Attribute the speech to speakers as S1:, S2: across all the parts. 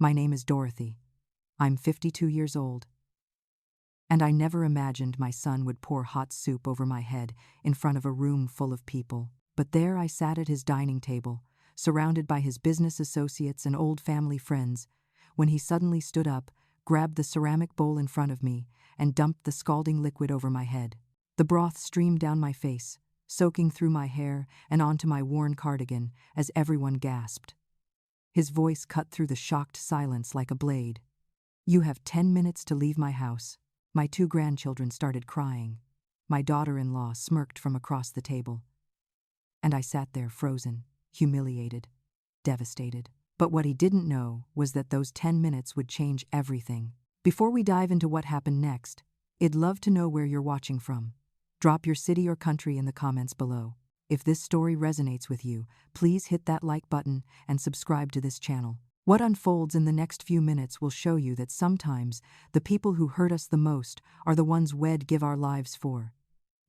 S1: My name is Dorothy. I'm 52 years old. And I never imagined my son would pour hot soup over my head in front of a room full of people. But there I sat at his dining table, surrounded by his business associates and old family friends, when he suddenly stood up, grabbed the ceramic bowl in front of me, and dumped the scalding liquid over my head. The broth streamed down my face, soaking through my hair and onto my worn cardigan as everyone gasped. His voice cut through the shocked silence like a blade. "You have 10 minutes to leave my house." My 2 grandchildren started crying. My daughter-in-law smirked from across the table. And I sat there frozen, humiliated, devastated. But what he didn't know was that those 10 minutes would change everything. Before we dive into what happened next, I'd love to know where you're watching from. Drop your city or country in the comments below. If this story resonates with you, please hit that like button and subscribe to this channel. What unfolds in the next few minutes will show you that sometimes the people who hurt us the most are the ones we'd give our lives for.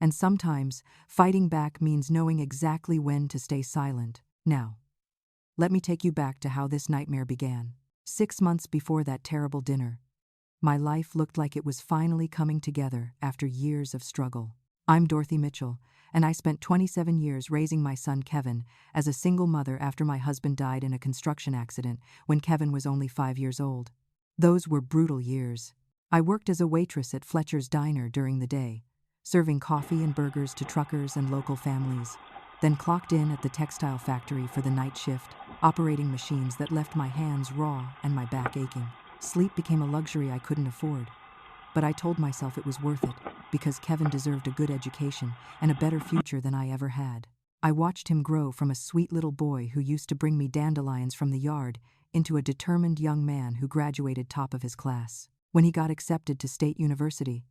S1: And sometimes fighting back means knowing exactly when to stay silent. Now, let me take you back to how this nightmare began. 6 months before that terrible dinner, my life looked like it was finally coming together after years of struggle. I'm Dorothy Mitchell, and I spent 27 years raising my son Kevin as a single mother after my husband died in a construction accident when Kevin was only 5 years old. Those were brutal years. I worked as a waitress at Fletcher's Diner during the day, serving coffee and burgers to truckers and local families, then clocked in at the textile factory for the night shift, operating machines that left my hands raw and my back aching. Sleep became a luxury I couldn't afford, but I told myself it was worth it because Kevin deserved a good education and a better future than I ever had. I watched him grow from a sweet little boy who used to bring me dandelions from the yard into a determined young man who graduated top of his class. When he got accepted to State University,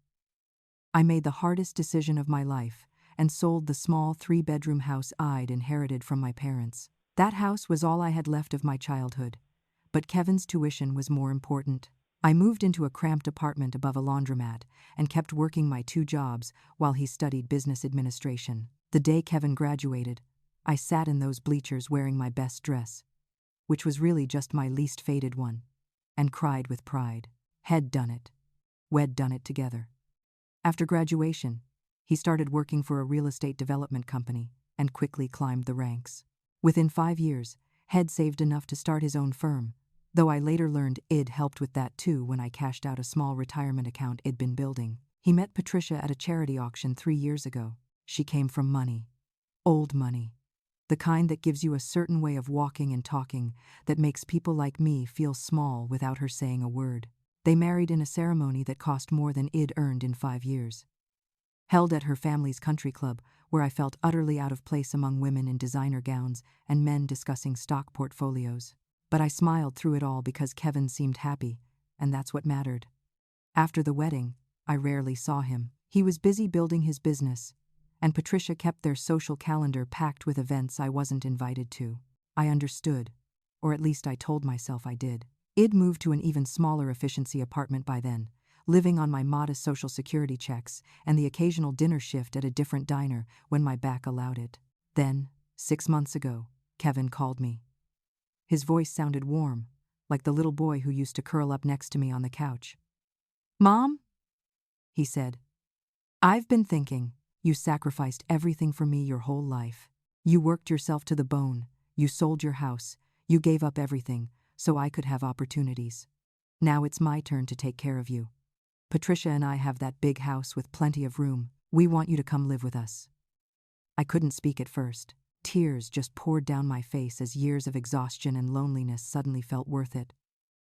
S1: I made the hardest decision of my life and sold the small 3-bedroom house I'd inherited from my parents. That house was all I had left of my childhood, but Kevin's tuition was more important. I moved into a cramped apartment above a laundromat and kept working my 2 jobs while he studied business administration. The day Kevin graduated, I sat in those bleachers wearing my best dress, which was really just my least faded one, and cried with pride. Had done it. We'd done it together. After graduation, he started working for a real estate development company and quickly climbed the ranks. Within 5 years, Head saved enough to start his own firm, though I later learned I'd helped with that too when I cashed out a small retirement account I'd been building. He met Patricia at a charity auction 3 years ago. She came from money. Old money. The kind that gives you a certain way of walking and talking that makes people like me feel small without her saying a word. They married in a ceremony that cost more than I'd earned in 5 years. Held at her family's country club, where I felt utterly out of place among women in designer gowns and men discussing stock portfolios. But I smiled through it all because Kevin seemed happy, and that's what mattered. After the wedding, I rarely saw him. He was busy building his business, and Patricia kept their social calendar packed with events I wasn't invited to. I understood, or at least I told myself I did. I'd moved to an even smaller efficiency apartment by then, living on my modest Social Security checks and the occasional dinner shift at a different diner when my back allowed it. Then, 6 months ago, Kevin called me. His voice sounded warm, like the little boy who used to curl up next to me on the couch. "Mom," he said, "I've been thinking, you sacrificed everything for me your whole life. You worked yourself to the bone, you sold your house, you gave up everything so I could have opportunities. Now it's my turn to take care of you. Patricia and I have that big house with plenty of room. We want you to come live with us." I couldn't speak at first. Tears just poured down my face as years of exhaustion and loneliness suddenly felt worth it.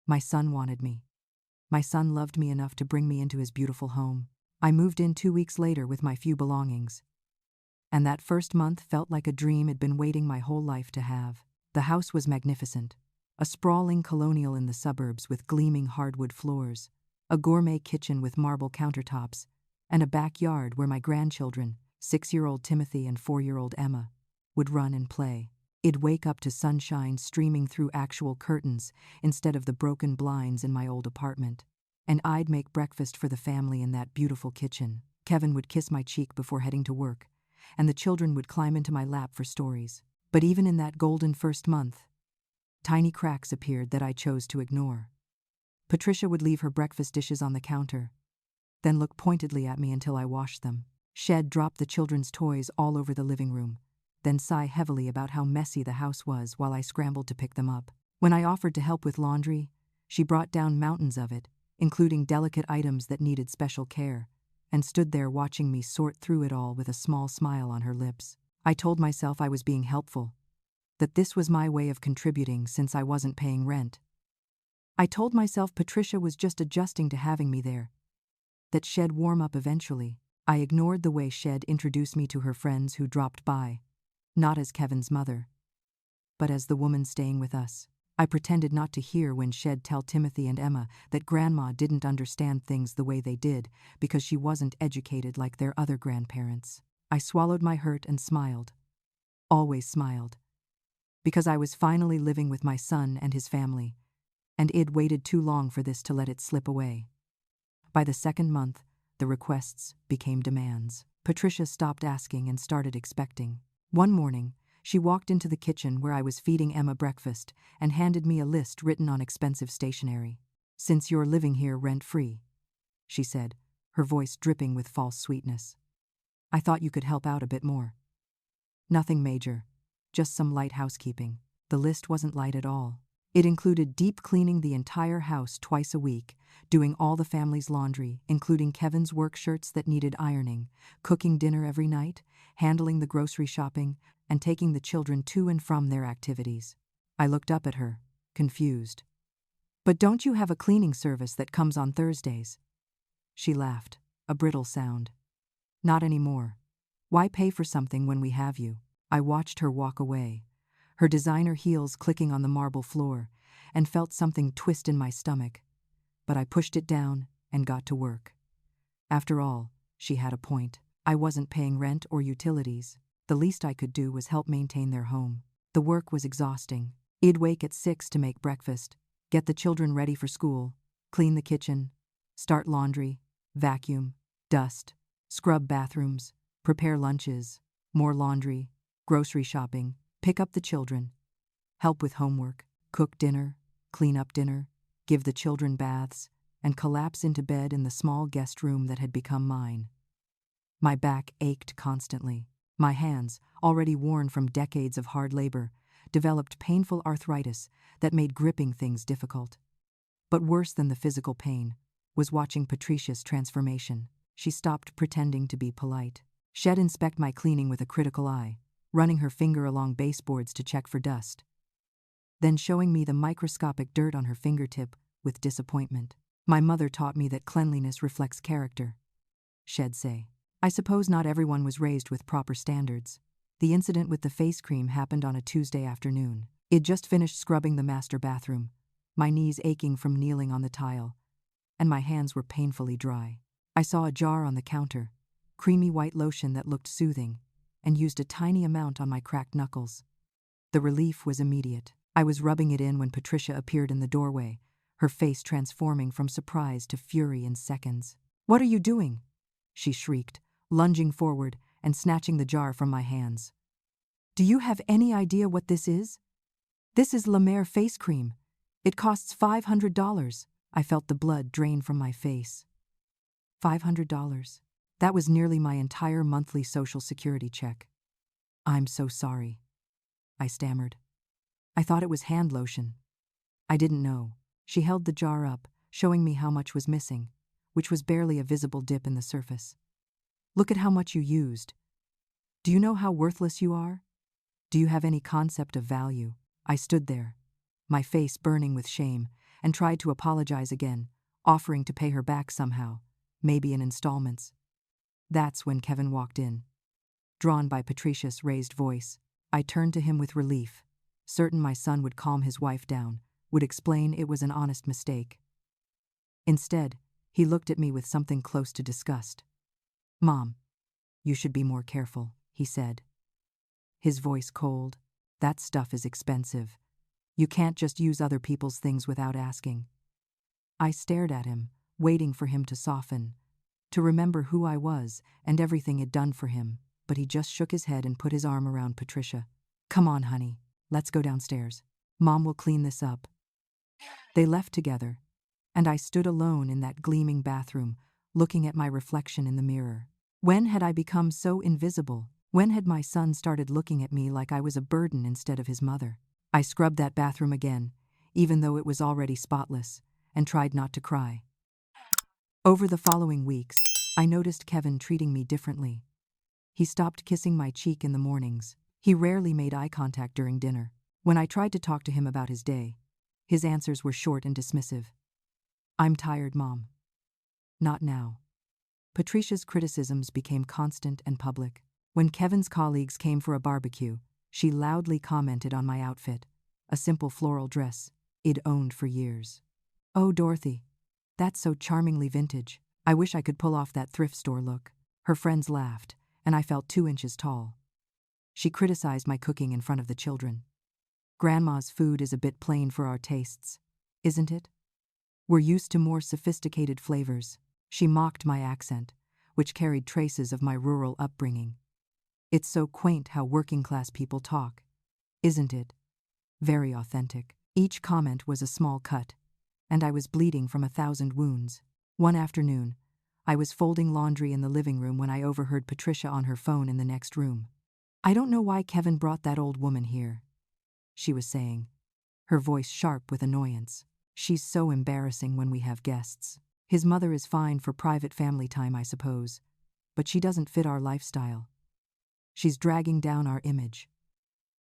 S1: My son wanted me. My son loved me enough to bring me into his beautiful home. I moved in 2 weeks later with my few belongings. And that first month felt like a dream I'd been waiting my whole life to have. The house was magnificent. A sprawling colonial in the suburbs with gleaming hardwood floors, a gourmet kitchen with marble countertops, and a backyard where my grandchildren, 6-year-old Timothy and 4-year-old Emma, would run and play. I'd wake up to sunshine streaming through actual curtains instead of the broken blinds in my old apartment. And I'd make breakfast for the family in that beautiful kitchen. Kevin would kiss my cheek before heading to work, and the children would climb into my lap for stories. But even in that golden first month, Tiny cracks appeared that I chose to ignore. Patricia would leave her breakfast dishes on the counter, then look pointedly at me until I washed them. Shed dropped the children's toys all over the living room, then sigh heavily about how messy the house was while I scrambled to pick them up. When I offered to help with laundry, she brought down mountains of it, including delicate items that needed special care, and stood there watching me sort through it all with a small smile on her lips. I told myself I was being helpful, that this was my way of contributing since I wasn't paying rent. I told myself Patricia was just adjusting to having me there, that Shed warm up eventually. I ignored the way Shed introduced me to her friends who dropped by, not as Kevin's mother, but as the woman staying with us. I pretended not to hear when Shed tell Timothy and Emma that Grandma didn't understand things the way they did because she wasn't educated like their other grandparents. I swallowed my hurt and smiled. Always smiled. Because I was finally living with my son and his family, and I'd waited too long for this to let it slip away. By the second month, the requests became demands. Patricia stopped asking and started expecting. One morning, she walked into the kitchen where I was feeding Emma breakfast and handed me a list written on expensive stationery. "Since you're living here rent-free," she said, her voice dripping with false sweetness, "I thought you could help out a bit more." Nothing major, just some light housekeeping. The list wasn't light at all. It included deep cleaning the entire house twice a week, doing all the family's laundry, including Kevin's work shirts that needed ironing, cooking dinner every night, handling the grocery shopping, and taking the children to and from their activities. I looked up at her, confused. "But don't you have a cleaning service that comes on Thursdays?" She laughed, a brittle sound. "Not anymore. Why pay for something when we have you?" I watched her walk away, her designer heels clicking on the marble floor, and felt something twist in my stomach. But I pushed it down and got to work. After all, she had a point. I wasn't paying rent or utilities. The least I could do was help maintain their home. The work was exhausting. I'd wake at 6 to make breakfast, get the children ready for school, clean the kitchen, start laundry, vacuum, dust, scrub bathrooms, prepare lunches, more laundry, grocery shopping, pick up the children, help with homework, cook dinner, clean up dinner, give the children baths, and collapse into bed in the small guest room that had become mine. My back ached constantly. My hands, already worn from decades of hard labor, developed painful arthritis that made gripping things difficult. But worse than the physical pain was watching Patricia's transformation. She stopped pretending to be polite. She'd inspect my cleaning with a critical eye, running her finger along baseboards to check for dust, then showing me the microscopic dirt on her fingertip with disappointment. "My mother taught me that cleanliness reflects character," she'd say. I suppose not everyone was raised with proper standards. The incident with the face cream happened on a Tuesday afternoon. I'd just finished scrubbing the master bathroom, my knees aching from kneeling on the tile, and my hands were painfully dry. I saw a jar on the counter, creamy white lotion that looked soothing, and used a tiny amount on my cracked knuckles. The relief was immediate. I was rubbing it in when Patricia appeared in the doorway, her face transforming from surprise to fury in seconds. "What are you doing?" she shrieked, lunging forward and snatching the jar from my hands. "Do you have any idea what this is? This is La Mer face cream. It costs $500. I felt the blood drain from my face. $500. That was nearly my entire monthly Social Security check. "I'm so sorry," I stammered. "I thought it was hand lotion." I didn't know. She held the jar up, showing me how much was missing, which was barely a visible dip in the surface. "Look at how much you used. Do you know how worthless you are? Do you have any concept of value?" I stood there, my face burning with shame, and tried to apologize again, offering to pay her back somehow, maybe in installments. That's when Kevin walked in. Drawn by Patricia's raised voice, I turned to him with relief, certain my son would calm his wife down, would explain it was an honest mistake. Instead, he looked at me with something close to disgust. "Mom, you should be more careful," he said. His voice cold. "That stuff is expensive. You can't just use other people's things without asking." I stared at him, waiting for him to soften, to remember who I was and everything I'd done for him, but he just shook his head and put his arm around Patricia. "Come on, honey, let's go downstairs." Mom will clean this up. They left together, and I stood alone in that gleaming bathroom, looking at my reflection in the mirror. When had I become so invisible? When had my son started looking at me like I was a burden instead of his mother? I scrubbed that bathroom again, even though it was already spotless, and tried not to cry. Over the following weeks, I noticed Kevin treating me differently. He stopped kissing my cheek in the mornings. He rarely made eye contact during dinner. When I tried to talk to him about his day, his answers were short and dismissive. "I'm tired, Mom." "Not now." Patricia's criticisms became constant and public. When Kevin's colleagues came for a barbecue, she loudly commented on my outfit, a simple floral dress I'd owned for years. "Oh, Dorothy, that's so charmingly vintage. I wish I could pull off that thrift store look." Her friends laughed, and I felt 2 inches tall. She criticized my cooking in front of the children. "Grandma's food is a bit plain for our tastes, isn't it? We're used to more sophisticated flavors." She mocked my accent, which carried traces of my rural upbringing. "It's so quaint how working-class people talk, isn't it? Very authentic." Each comment was a small cut, and I was bleeding from 1,000 wounds. One afternoon, I was folding laundry in the living room when I overheard Patricia on her phone in the next room. "I don't know why Kevin brought that old woman here," she was saying, her voice sharp with annoyance. "She's so embarrassing when we have guests. His mother is fine for private family time, I suppose, but she doesn't fit our lifestyle. She's dragging down our image."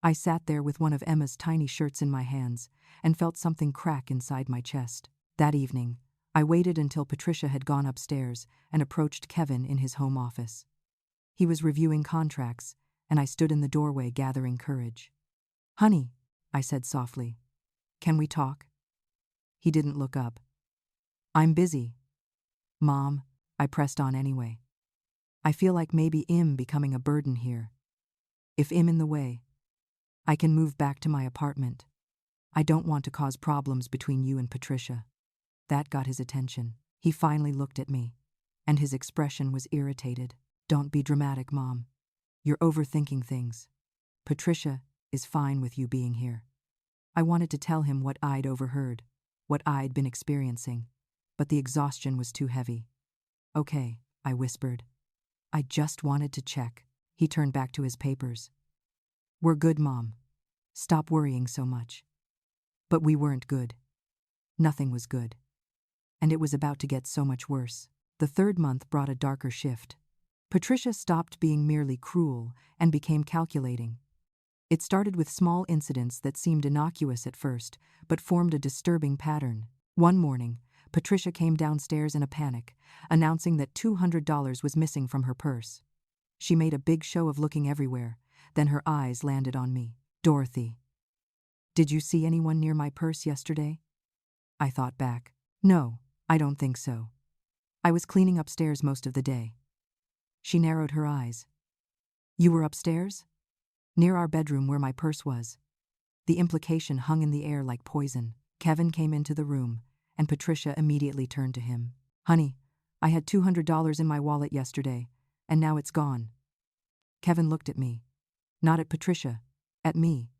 S1: I sat there with one of Emma's tiny shirts in my hands and felt something crack inside my chest. That evening, I waited until Patricia had gone upstairs and approached Kevin in his home office. He was reviewing contracts, and I stood in the doorway gathering courage. "Honey," I said softly, "can we talk?" He didn't look up. "I'm busy." "Mom," I pressed on anyway. "I feel like maybe I'm becoming a burden here. If I'm in the way, I can move back to my apartment. I don't want to cause problems between you and Patricia." That got his attention. He finally looked at me, and his expression was irritated. "Don't be dramatic, Mom. You're overthinking things. Patricia is fine with you being here." I wanted to tell him what I'd overheard, what I'd been experiencing, but the exhaustion was too heavy. "Okay," I whispered. "I just wanted to check." He turned back to his papers. "We're good, Mom. Stop worrying so much." But we weren't good. Nothing was good. And it was about to get so much worse. The third month brought a darker shift. Patricia stopped being merely cruel and became calculating. It started with small incidents that seemed innocuous at first, but formed a disturbing pattern. One morning, Patricia came downstairs in a panic, announcing that $200 was missing from her purse. She made a big show of looking everywhere, then her eyes landed on me. "Dorothy, did you see anyone near my purse yesterday?" I thought back. "No, I don't think so. I was cleaning upstairs most of the day." She narrowed her eyes. "You were upstairs?" "Near our bedroom where my purse was." The implication hung in the air like poison. Kevin came into the room, and Patricia immediately turned to him. "Honey, I had $200 in my wallet yesterday, and now it's gone." Kevin looked at me. Not at Patricia, at me.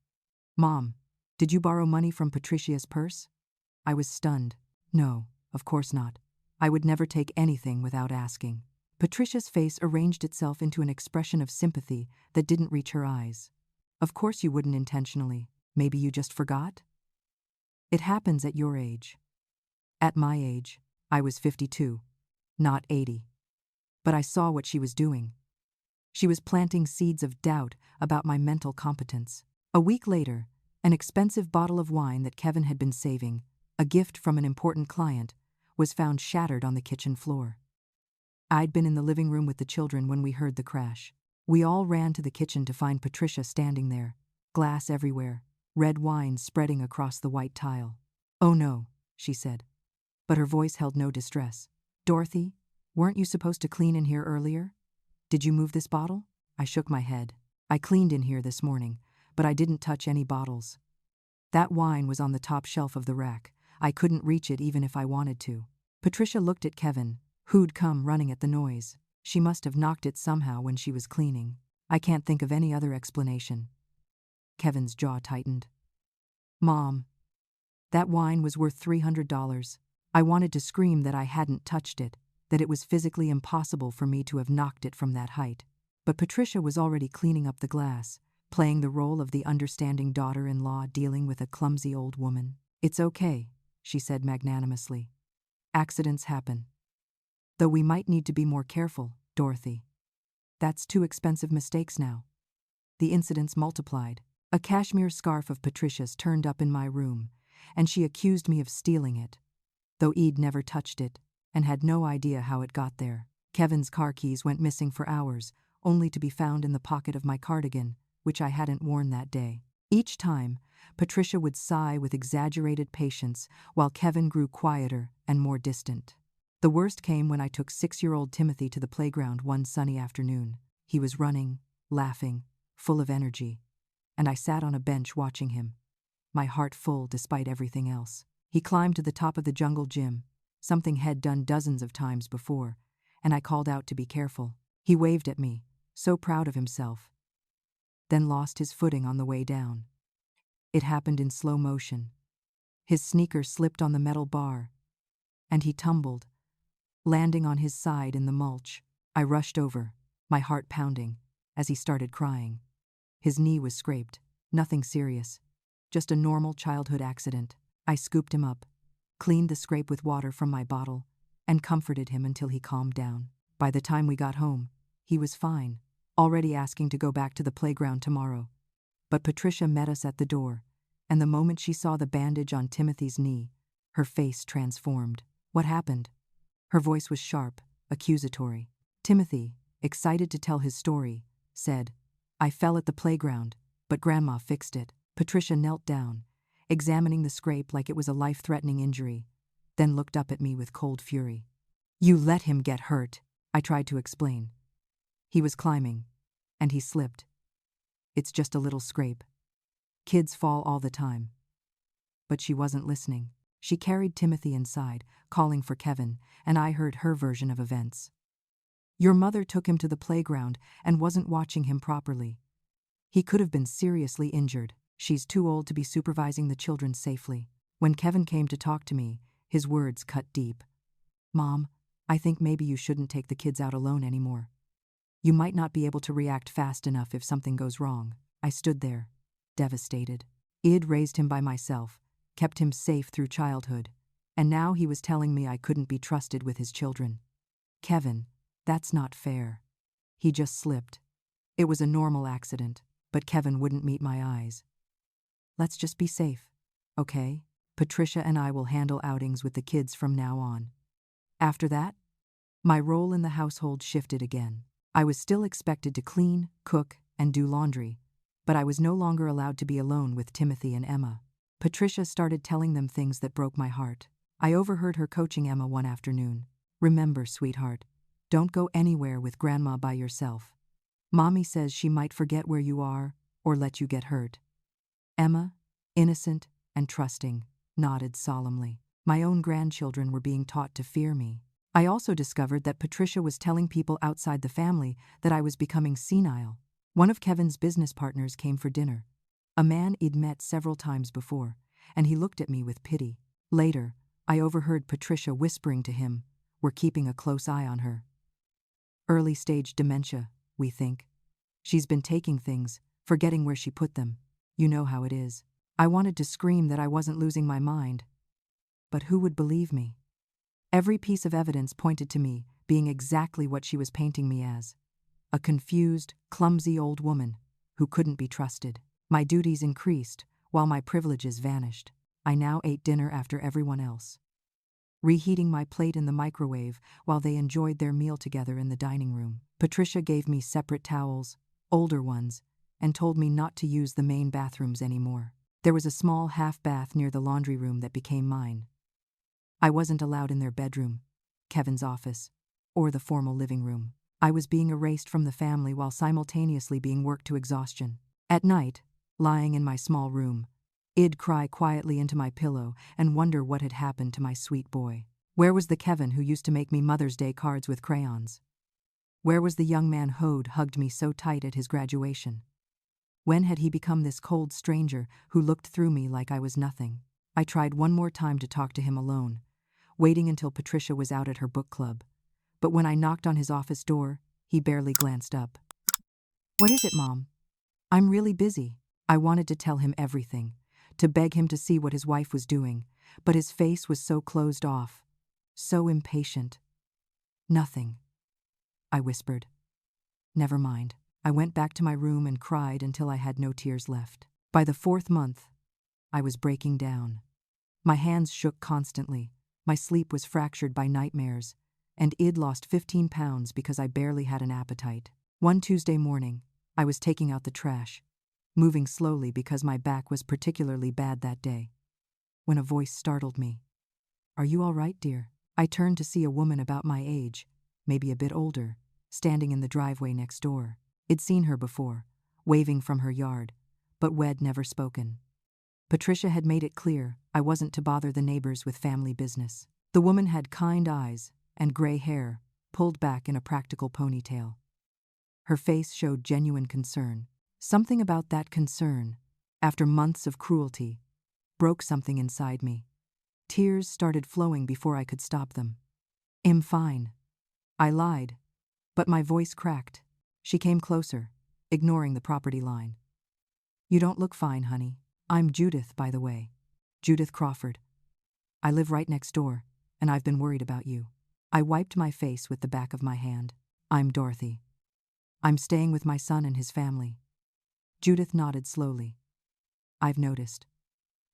S1: "Mom, did you borrow money from Patricia's purse?" I was stunned. "No, of course not. I would never take anything without asking." Patricia's face arranged itself into an expression of sympathy that didn't reach her eyes. "Of course you wouldn't intentionally. Maybe you just forgot? It happens at your age." At my age, I was 52, not 80. But I saw what she was doing. She was planting seeds of doubt about my mental competence. A week later, an expensive bottle of wine that Kevin had been saving, a gift from an important client, was found shattered on the kitchen floor. I'd been in the living room with the children when we heard the crash. We all ran to the kitchen to find Patricia standing there, glass everywhere, red wine spreading across the white tile. "Oh no," she said. But her voice held no distress. "Dorothy, weren't you supposed to clean in here earlier? Did you move this bottle?" I shook my head. "I cleaned in here this morning, but I didn't touch any bottles. That wine was on the top shelf of the rack. I couldn't reach it even if I wanted to." Patricia looked at Kevin, who'd come running at the noise. She must have knocked it somehow when she was cleaning. I can't think of any other explanation. Kevin's jaw tightened. Mom, that wine was worth $300. I wanted to scream that I hadn't touched it, that it was physically impossible for me to have knocked it from that height. But Patricia was already cleaning up the glass, playing the role of the understanding daughter-in-law dealing with a clumsy old woman. "It's okay," she said magnanimously. "Accidents happen. Though we might need to be more careful, Dorothy. That's 2 expensive mistakes now." The incidents multiplied. A cashmere scarf of Patricia's turned up in my room, and she accused me of stealing it, though Ed never touched it and had no idea how it got there. Kevin's car keys went missing for hours, only to be found in the pocket of my cardigan, which I hadn't worn that day. Each time, Patricia would sigh with exaggerated patience while Kevin grew quieter and more distant. The worst came when I took 6-year-old Timothy to the playground one sunny afternoon. He was running, laughing, full of energy, and I sat on a bench watching him, my heart full despite everything else. He climbed to the top of the jungle gym, something he'd done dozens of times before, and I called out to be careful. He waved at me, so proud of himself, then lost his footing on the way down. It happened in slow motion. His sneaker slipped on the metal bar, and he tumbled, landing on his side in the mulch. I rushed over, my heart pounding, as he started crying. His knee was scraped, nothing serious, just a normal childhood accident. I scooped him up, cleaned the scrape with water from my bottle, and comforted him until he calmed down. By the time we got home, he was fine, already asking to go back to the playground tomorrow. But Patricia met us at the door, and the moment she saw the bandage on Timothy's knee, her face transformed. "What happened?" Her voice was sharp, accusatory. Timothy, excited to tell his story, said, "I fell at the playground, but Grandma fixed it." Patricia knelt down, examining the scrape like it was a life-threatening injury, then looked up at me with cold fury. "You let him get hurt," I tried to explain. "He was climbing, and he slipped. It's just a little scrape. Kids fall all the time." But she wasn't listening. She carried Timothy inside, calling for Kevin, and I heard her version of events. "Your mother took him to the playground and wasn't watching him properly. He could have been seriously injured. She's too old to be supervising the children safely." When Kevin came to talk to me, his words cut deep. "Mom, I think maybe you shouldn't take the kids out alone anymore. You might not be able to react fast enough if something goes wrong." I stood there, devastated. I'd raised him by myself, kept him safe through childhood, and now he was telling me I couldn't be trusted with his children. "Kevin, that's not fair. He just slipped. It was a normal accident." But Kevin wouldn't meet my eyes. "Let's just be safe, okay? Patricia and I will handle outings with the kids from now on." After that, my role in the household shifted again. I was still expected to clean, cook, and do laundry, but I was no longer allowed to be alone with Timothy and Emma. Patricia started telling them things that broke my heart. I overheard her coaching Emma one afternoon. "Remember, sweetheart, don't go anywhere with Grandma by yourself. Mommy says she might forget where you are or let you get hurt." Emma, innocent and trusting, nodded solemnly. My own grandchildren were being taught to fear me. I also discovered that Patricia was telling people outside the family that I was becoming senile. One of Kevin's business partners came for dinner, a man he'd met several times before, and he looked at me with pity. Later, I overheard Patricia whispering to him, "We're keeping a close eye on her. Early-stage dementia, we think. She's been taking things, forgetting where she put them. You know how it is." I wanted to scream that I wasn't losing my mind. But who would believe me? Every piece of evidence pointed to me being exactly what she was painting me as. A confused, clumsy old woman who couldn't be trusted. My duties increased while my privileges vanished. I now ate dinner after everyone else, reheating my plate in the microwave while they enjoyed their meal together in the dining room. Patricia gave me separate towels, older ones, and told me not to use the main bathrooms anymore. There was a small half bath near the laundry room that became mine. I wasn't allowed in their bedroom, Kevin's office, or the formal living room. I was being erased from the family while simultaneously being worked to exhaustion. At night, lying in my small room, I'd cry quietly into my pillow and wonder what had happened to my sweet boy. Where was the Kevin who used to make me Mother's Day cards with crayons? Where was the young man who'd hugged me so tight at his graduation? When had he become this cold stranger who looked through me like I was nothing? I tried one more time to talk to him alone, waiting until Patricia was out at her book club. But when I knocked on his office door, he barely glanced up. "What is it, Mom?" "I'm really busy." I wanted to tell him everything, to beg him to see what his wife was doing, but his face was so closed off, so impatient. "Nothing," I whispered. "Never mind." I went back to my room and cried until I had no tears left. By the 4th month, I was breaking down. My hands shook constantly, my sleep was fractured by nightmares, and I'd lost 15 pounds because I barely had an appetite. One Tuesday morning, I was taking out the trash, moving slowly because my back was particularly bad that day, when a voice startled me. "Are you all right, dear?" I turned to see a woman about my age, maybe a bit older, standing in the driveway next door. I'd seen her before, waving from her yard, but we'd never spoken. Patricia had made it clear I wasn't to bother the neighbors with family business. The woman had kind eyes and gray hair, pulled back in a practical ponytail. Her face showed genuine concern. Something about that concern, after months of cruelty, broke something inside me. Tears started flowing before I could stop them. "I'm fine," I lied, but my voice cracked. She came closer, ignoring the property line. "You don't look fine, honey. I'm Judith, by the way. Judith Crawford. I live right next door, and I've been worried about you." I wiped my face with the back of my hand. "I'm Dorothy. I'm staying with my son and his family." Judith nodded slowly. "I've noticed.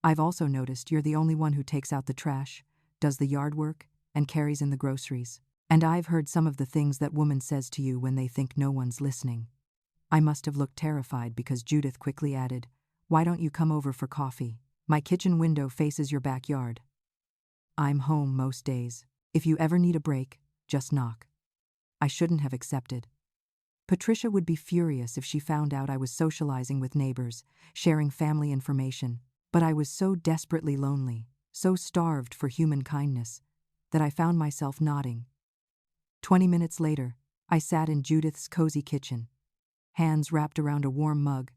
S1: I've also noticed you're the only one who takes out the trash, does the yard work, and carries in the groceries. And I've heard some of the things that woman says to you when they think no one's listening." I must have looked terrified because Judith quickly added, "Why don't you come over for coffee? My kitchen window faces your backyard. I'm home most days. If you ever need a break, just knock." I shouldn't have accepted. Patricia would be furious if she found out I was socializing with neighbors, sharing family information, but I was so desperately lonely, so starved for human kindness, that I found myself nodding. 20 minutes later, I sat in Judith's cozy kitchen, hands wrapped around a warm mug,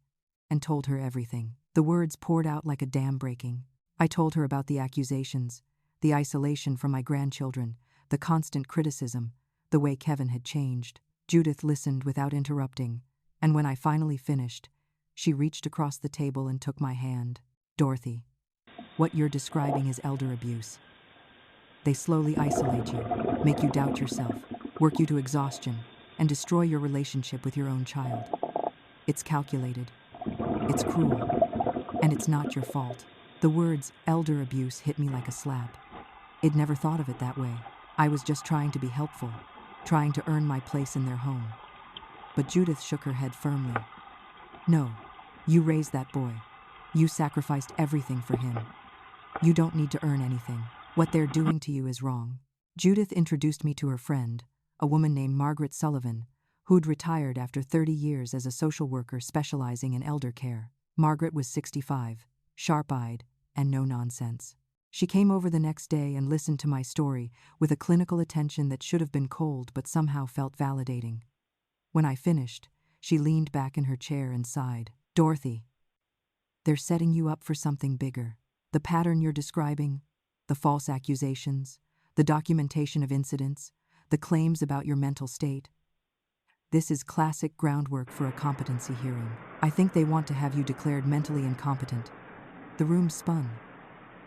S1: and told her everything. The words poured out like a dam breaking. I told her about the accusations, the isolation from my grandchildren, the constant criticism, the way Kevin had changed. Judith listened without interrupting, and when I finally finished, she reached across the table and took my hand. "Dorothy, what you're describing is elder abuse. They slowly isolate you, make you doubt yourself, work you to exhaustion, and destroy your relationship with your own child. It's calculated, it's cruel, and it's not your fault." The words elder abuse hit me like a slap. I'd never thought of it that way. I was just trying to be helpful, trying to earn my place in their home. But Judith shook her head firmly. "No, you raised that boy. You sacrificed everything for him. You don't need to earn anything. What they're doing to you is wrong." Judith introduced me to her friend, a woman named Margaret Sullivan, who'd retired after 30 years as a social worker specializing in elder care. Margaret was 65, sharp-eyed, and no nonsense. She came over the next day and listened to my story with a clinical attention that should have been cold but somehow felt validating. When I finished, she leaned back in her chair and sighed. "Dorothy, they're setting you up for something bigger. The pattern you're describing, the false accusations, the documentation of incidents, the claims about your mental state. This is classic groundwork for a competency hearing. I think they want to have you declared mentally incompetent." The room spun.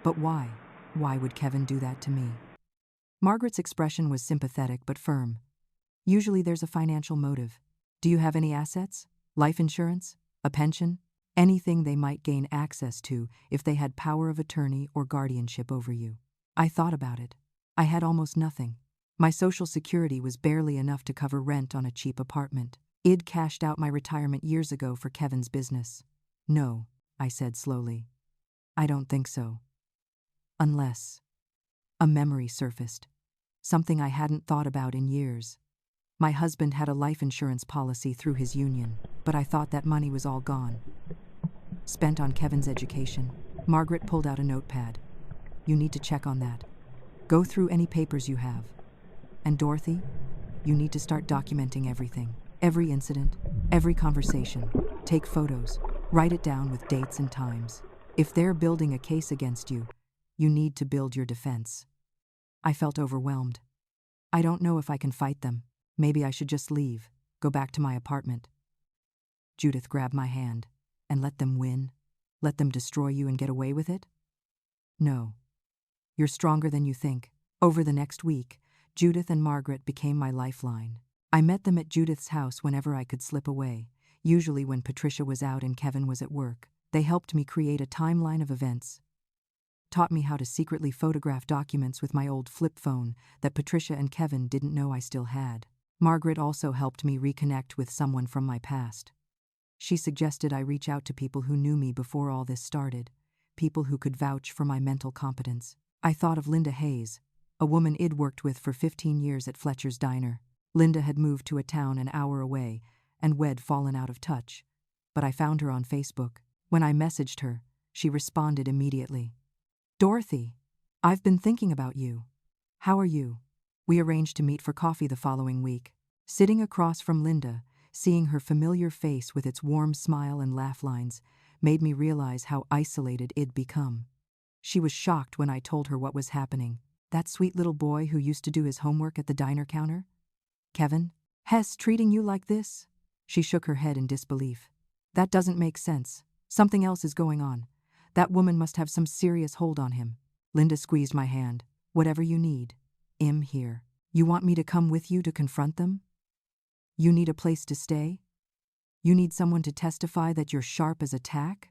S1: But why? Why would Kevin do that to me? Margaret's expression was sympathetic but firm. "Usually there's a financial motive. Do you have any assets? Life insurance? A pension? Anything they might gain access to if they had power of attorney or guardianship over you." I thought about it. I had almost nothing. My social security was barely enough to cover rent on a cheap apartment. I'd cashed out my retirement years ago for Kevin's business. "No," I said slowly. "I don't think so. Unless..." A memory surfaced. Something I hadn't thought about in years. My husband had a life insurance policy through his union, but I thought that money was all gone. Spent on Kevin's education. Margaret pulled out a notepad. "You need to check on that. Go through any papers you have. And Dorothy, you need to start documenting everything. Every incident, every conversation. Take photos. Write it down with dates and times. If they're building a case against you, you need to build your defense. I felt overwhelmed. I don't know if I can fight them. Maybe I should just leave, go back to my apartment. Judith grabbed my hand. And let them win? Let them destroy you and get away with it? No. You're stronger than you think. Over the next week, Judith and Margaret became my lifeline. I met them at Judith's house whenever I could slip away, usually when Patricia was out and Kevin was at work. They helped me create a timeline of events, taught me how to secretly photograph documents with my old flip phone that Patricia and Kevin didn't know I still had. Margaret also helped me reconnect with someone from my past. She suggested I reach out to people who knew me before all this started, people who could vouch for my mental competence. I thought of Linda Hayes, a woman I'd worked with for 15 years at Fletcher's Diner. Linda had moved to a town an hour away, and we'd fallen out of touch. But I found her on Facebook. When I messaged her, she responded immediately. "Dorothy, I've been thinking about you. How are you?" We arranged to meet for coffee the following week. Sitting across from Linda, seeing her familiar face with its warm smile and laugh lines, made me realize how isolated I'd become. She was shocked when I told her what was happening. That sweet little boy who used to do his homework at the diner counter? Kevin? Hess treating you like this? She shook her head in disbelief. That doesn't make sense. Something else is going on. That woman must have some serious hold on him. Linda squeezed my hand. Whatever you need. I'm here. You want me to come with you to confront them? You need a place to stay? You need someone to testify that you're sharp as a tack?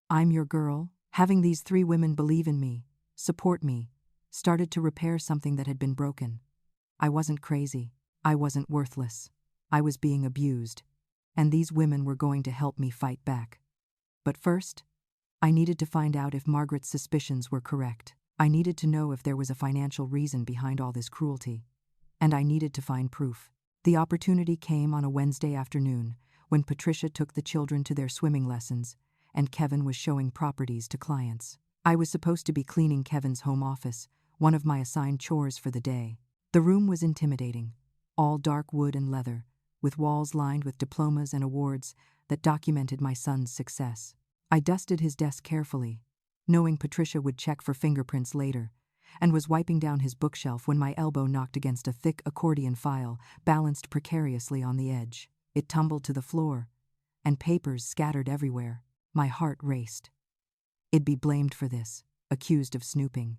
S1: I'm your girl. Having these 3 women believe in me, support me, started to repair something that had been broken. I wasn't crazy. I wasn't worthless. I was being abused. And these women were going to help me fight back. But first, I needed to find out if Margaret's suspicions were correct. I needed to know if there was a financial reason behind all this cruelty. And I needed to find proof. The opportunity came on a Wednesday afternoon when Patricia took the children to their swimming lessons and Kevin was showing properties to clients. I was supposed to be cleaning Kevin's home office, one of my assigned chores for the day. The room was intimidating, all dark wood and leather, with walls lined with diplomas and awards that documented my son's success. I dusted his desk carefully, knowing Patricia would check for fingerprints later, and was wiping down his bookshelf when my elbow knocked against a thick accordion file balanced precariously on the edge. It tumbled to the floor, and papers scattered everywhere. My heart raced. I'd be blamed for this, accused of snooping.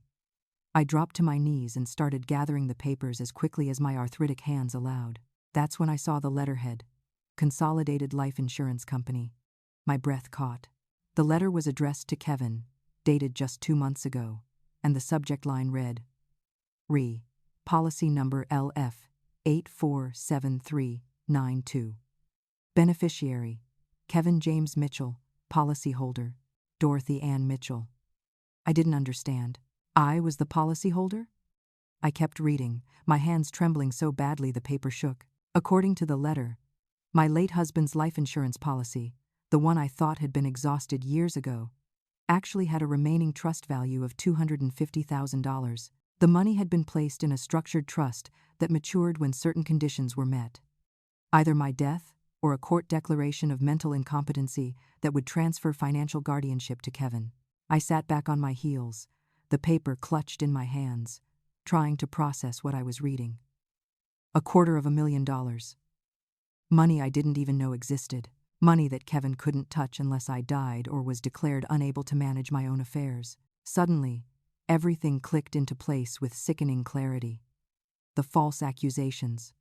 S1: I dropped to my knees and started gathering the papers as quickly as my arthritic hands allowed. That's when I saw the letterhead, Consolidated Life Insurance Company. My breath caught. The letter was addressed to Kevin, dated just 2 months ago, and the subject line read, Re. Policy number LF 847392. Beneficiary, Kevin James Mitchell. Policyholder, Dorothy Ann Mitchell. I didn't understand. I was the policyholder? I kept reading, my hands trembling so badly the paper shook. According to the letter, my late husband's life insurance policy, the one I thought had been exhausted years ago, actually had a remaining trust value of $250,000. The money had been placed in a structured trust that matured when certain conditions were met. Either my death or a court declaration of mental incompetency that would transfer financial guardianship to Kevin. I sat back on my heels, the paper clutched in my hands, trying to process what I was reading. $250,000. Money I didn't even know existed. Money that Kevin couldn't touch unless I died or was declared unable to manage my own affairs. Suddenly, everything clicked into place with sickening clarity. The false accusations,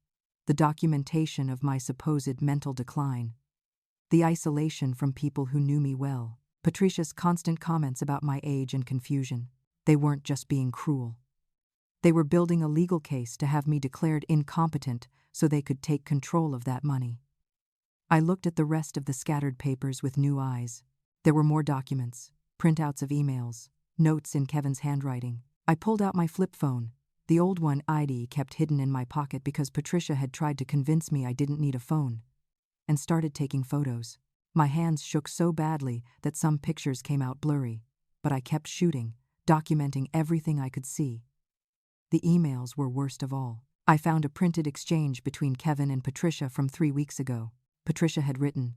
S1: the documentation of my supposed mental decline, the isolation from people who knew me well, Patricia's constant comments about my age and confusion. They weren't just being cruel. They were building a legal case to have me declared incompetent so they could take control of that money. I looked at the rest of the scattered papers with new eyes. There were more documents, printouts of emails, notes in Kevin's handwriting. I pulled out my flip phone. The old one I'd kept hidden in my pocket because Patricia had tried to convince me I didn't need a phone, and started taking photos. My hands shook so badly that some pictures came out blurry, but I kept shooting, documenting everything I could see. The emails were worst of all. I found a printed exchange between Kevin and Patricia from 3 weeks ago. Patricia had written,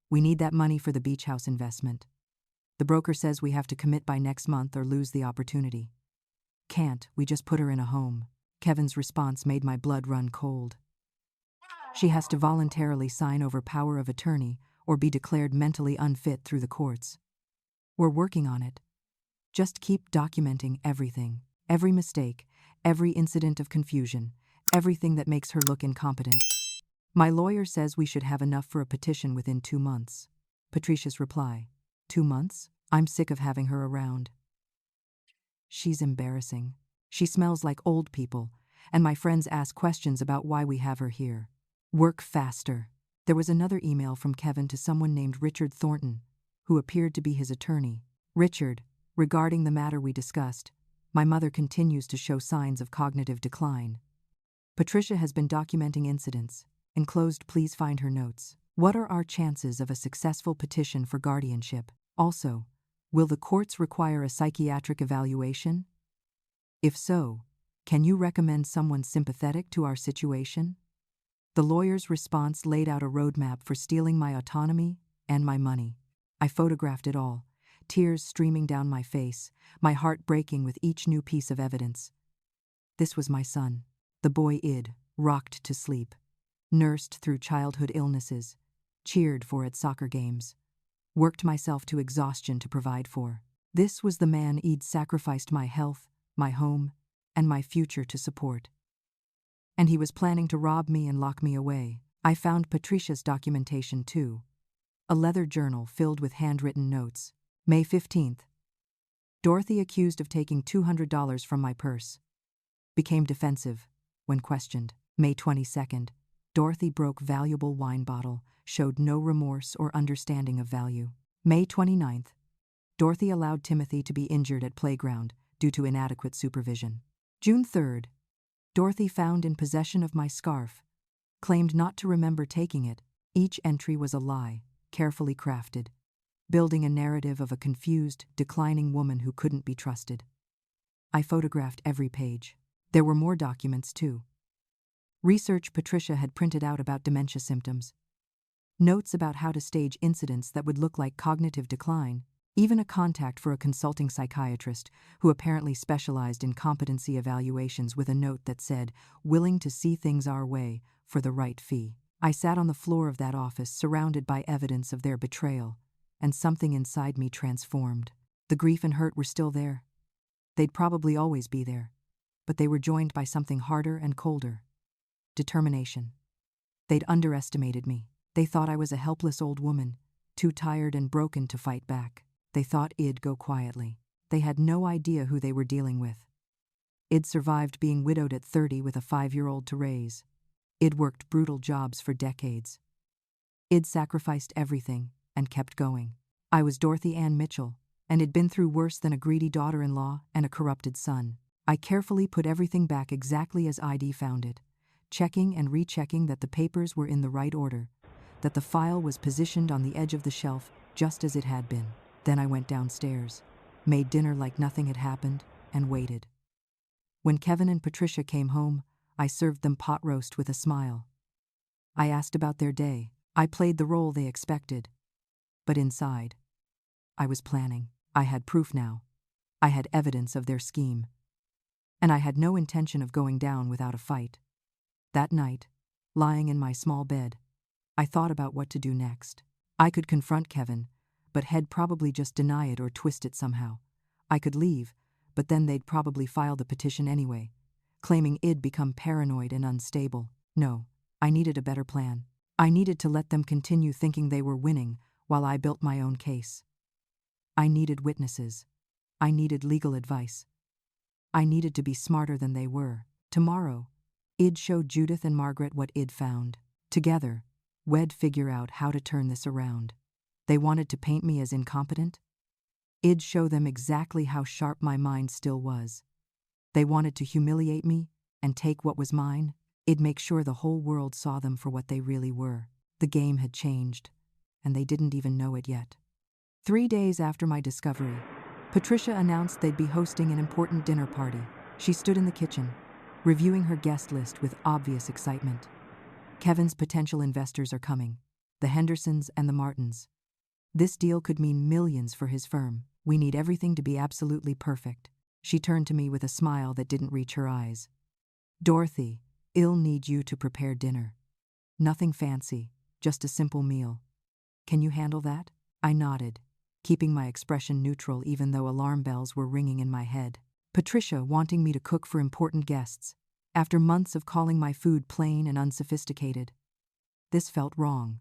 S1: We need that money for the beach house investment. The broker says we have to commit by next month or lose the opportunity. Can't, we just put her in a home. Kevin's response made my blood run cold. She has to voluntarily sign over power of attorney or be declared mentally unfit through the courts. We're working on it. Just keep documenting everything, every mistake, every incident of confusion, everything that makes her look incompetent. My lawyer says we should have enough for a petition within 2 months. Patricia's reply: 2 months? I'm sick of having her around. She's embarrassing. She smells like old people, and my friends ask questions about why we have her here. Work faster. There was another email from Kevin to someone named Richard Thornton, who appeared to be his attorney. Richard, regarding the matter we discussed, my mother continues to show signs of cognitive decline. Patricia has been documenting incidents. Enclosed, please find her notes. What are our chances of a successful petition for guardianship? Also, will the courts require a psychiatric evaluation? If so, can you recommend someone sympathetic to our situation? The lawyer's response laid out a roadmap for stealing my autonomy and my money. I photographed it all, tears streaming down my face, my heart breaking with each new piece of evidence. This was my son, the boy Id, rocked to sleep, nursed through childhood illnesses, cheered for at soccer games, worked myself to exhaustion to provide for. This was the man Id sacrificed my health, my home, and my future to support. And he was planning to rob me and lock me away. I found Patricia's documentation too. A leather journal filled with handwritten notes. May 15th. Dorothy accused of taking $200 from my purse. Became defensive when questioned. May 22nd. Dorothy broke valuable wine bottle, showed no remorse or understanding of value. May 29th. Dorothy allowed Timothy to be injured at playground due to inadequate supervision. June 3rd. Dorothy found in possession of my scarf. Claimed not to remember taking it. Each entry was a lie, carefully crafted, building a narrative of a confused, declining woman who couldn't be trusted. I photographed every page. There were more documents too. Research Patricia had printed out about dementia symptoms. Notes about how to stage incidents that would look like cognitive decline. Even a contact for a consulting psychiatrist who apparently specialized in competency evaluations with a note that said, willing to see things our way for the right fee. I sat on the floor of that office surrounded by evidence of their betrayal, and something inside me transformed. The grief and hurt were still there. They'd probably always be there, but they were joined by something harder and colder. Determination. They'd underestimated me. They thought I was a helpless old woman, too tired and broken to fight back. They thought I'd go quietly. They had no idea who they were dealing with. I'd survived being widowed at 30 with a 5-year-old to raise. I'd worked brutal jobs for decades. I'd sacrificed everything and kept going. I was Dorothy Ann Mitchell, and had been through worse than a greedy daughter-in-law and a corrupted son. I carefully put everything back exactly as ID found it, checking and rechecking that the papers were in the right order, that the file was positioned on the edge of the shelf just as it had been. Then I went downstairs, made dinner like nothing had happened, and waited. When Kevin and Patricia came home, I served them pot roast with a smile. I asked about their day. I played the role they expected. But inside, I was planning. I had proof now. I had evidence of their scheme. And I had no intention of going down without a fight. That night, lying in my small bed, I thought about what to do next. I could confront Kevin, but he'd probably just deny it or twist it somehow. I could leave, but then they'd probably file the petition anyway, claiming I'd become paranoid and unstable. No, I needed a better plan. I needed to let them continue thinking they were winning while I built my own case. I needed witnesses. I needed legal advice. I needed to be smarter than they were. Tomorrow, I'd show Judith and Margaret what I'd found. Together, we'd figure out how to turn this around. They wanted to paint me as incompetent? I'd show them exactly how sharp my mind still was. They wanted to humiliate me and take what was mine? I'd make sure the whole world saw them for what they really were. The game had changed, and they didn't even know it yet. 3 days after my discovery, Patricia announced they'd be hosting an important dinner party. She stood in the kitchen, reviewing her guest list with obvious excitement. Kevin's potential investors are coming. the Hendersons and the Martins. This deal could mean millions for his firm. We need everything to be absolutely perfect. She turned to me with a smile that didn't reach her eyes. Dorothy, I'll need you to prepare dinner. Nothing fancy, just a simple meal. Can you handle that? I nodded, keeping my expression neutral even though alarm bells were ringing in my head. Patricia wanting me to cook for important guests, after months of calling my food plain and unsophisticated. This felt wrong.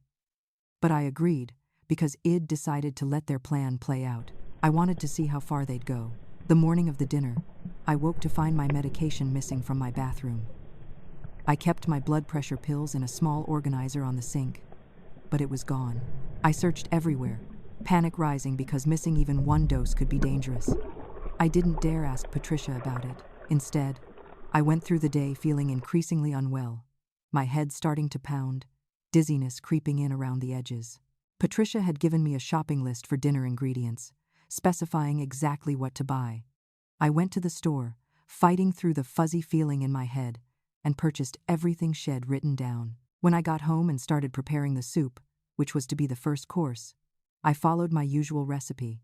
S1: But I agreed, because I'd decided to let their plan play out. I wanted to see how far they'd go. The morning of the dinner, I woke to find my medication missing from my bathroom. I kept my blood pressure pills in a small organizer on the sink, but it was gone. I searched everywhere, panic rising because missing even one dose could be dangerous. I didn't dare ask Patricia about it. Instead, I went through the day feeling increasingly unwell, my head starting to pound, dizziness creeping in around the edges. Patricia had given me a shopping list for dinner ingredients, specifying exactly what to buy. I went to the store, fighting through the fuzzy feeling in my head, and purchased everything she'd written down. When I got home and started preparing the soup, which was to be the first course, I followed my usual recipe,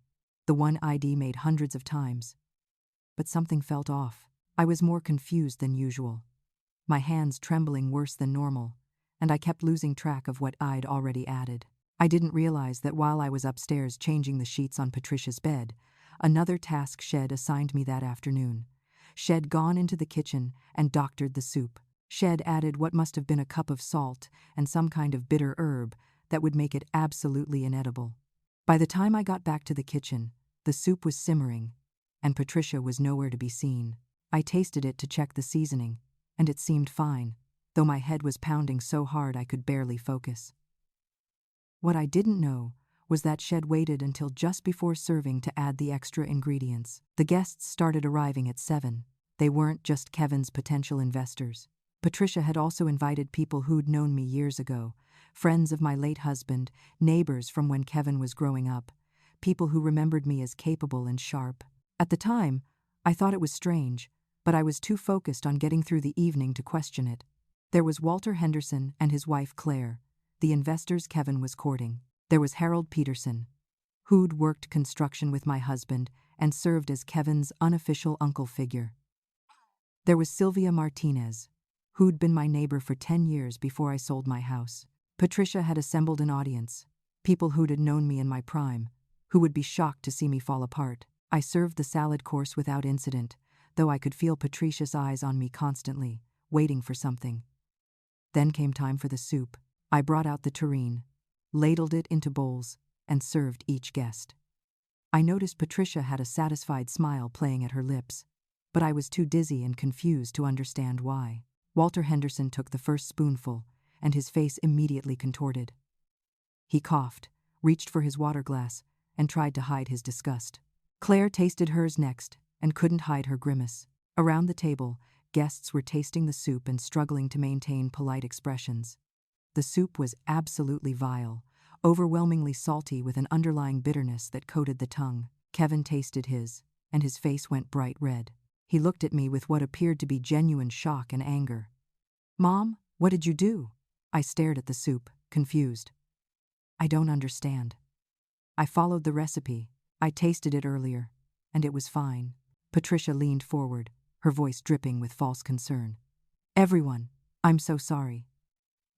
S1: the one I'd made hundreds of times. But something felt off. I was more confused than usual, my hands trembling worse than normal, and I kept losing track of what I'd already added. I didn't realize that while I was upstairs changing the sheets on Patricia's bed, another task Shed assigned me that afternoon. Shed gone into the kitchen and doctored the soup. Shed added what must have been a cup of salt and some kind of bitter herb that would make it absolutely inedible. By the time I got back to the kitchen, the soup was simmering, and Patricia was nowhere to be seen. I tasted it to check the seasoning, and it seemed fine, though my head was pounding so hard I could barely focus. What I didn't know was that Shed waited until just before serving to add the extra ingredients. The guests started arriving at 7. They weren't just Kevin's potential investors. Patricia had also invited people who'd known me years ago, friends of my late husband, neighbors from when Kevin was growing up, people who remembered me as capable and sharp. At the time, I thought it was strange, but I was too focused on getting through the evening to question it. There was Walter Henderson and his wife Claire, the investors Kevin was courting. There was Harold Peterson, who'd worked construction with my husband and served as Kevin's unofficial uncle figure. There was Sylvia Martinez, who'd been my neighbor for 10 years before I sold my house. Patricia had assembled an audience, people who'd known me in my prime, who would be shocked to see me fall apart. I served the salad course without incident, though I could feel Patricia's eyes on me constantly, waiting for something. Then came time for the soup. I brought out the tureen, ladled it into bowls, and served each guest. I noticed Patricia had a satisfied smile playing at her lips, but I was too dizzy and confused to understand why. Walter Henderson took the first spoonful, and his face immediately contorted. He coughed, reached for his water glass, and tried to hide his disgust. Claire tasted hers next, and couldn't hide her grimace. Around the table, guests were tasting the soup and struggling to maintain polite expressions. The soup was absolutely vile, overwhelmingly salty with an underlying bitterness that coated the tongue. Kevin tasted his, and his face went bright red. He looked at me with what appeared to be genuine shock and anger. "Mom, what did you do?" I stared at the soup, confused. "I don't understand. I followed the recipe. I tasted it earlier, and it was fine." Patricia leaned forward, her voice dripping with false concern. "Everyone, I'm so sorry.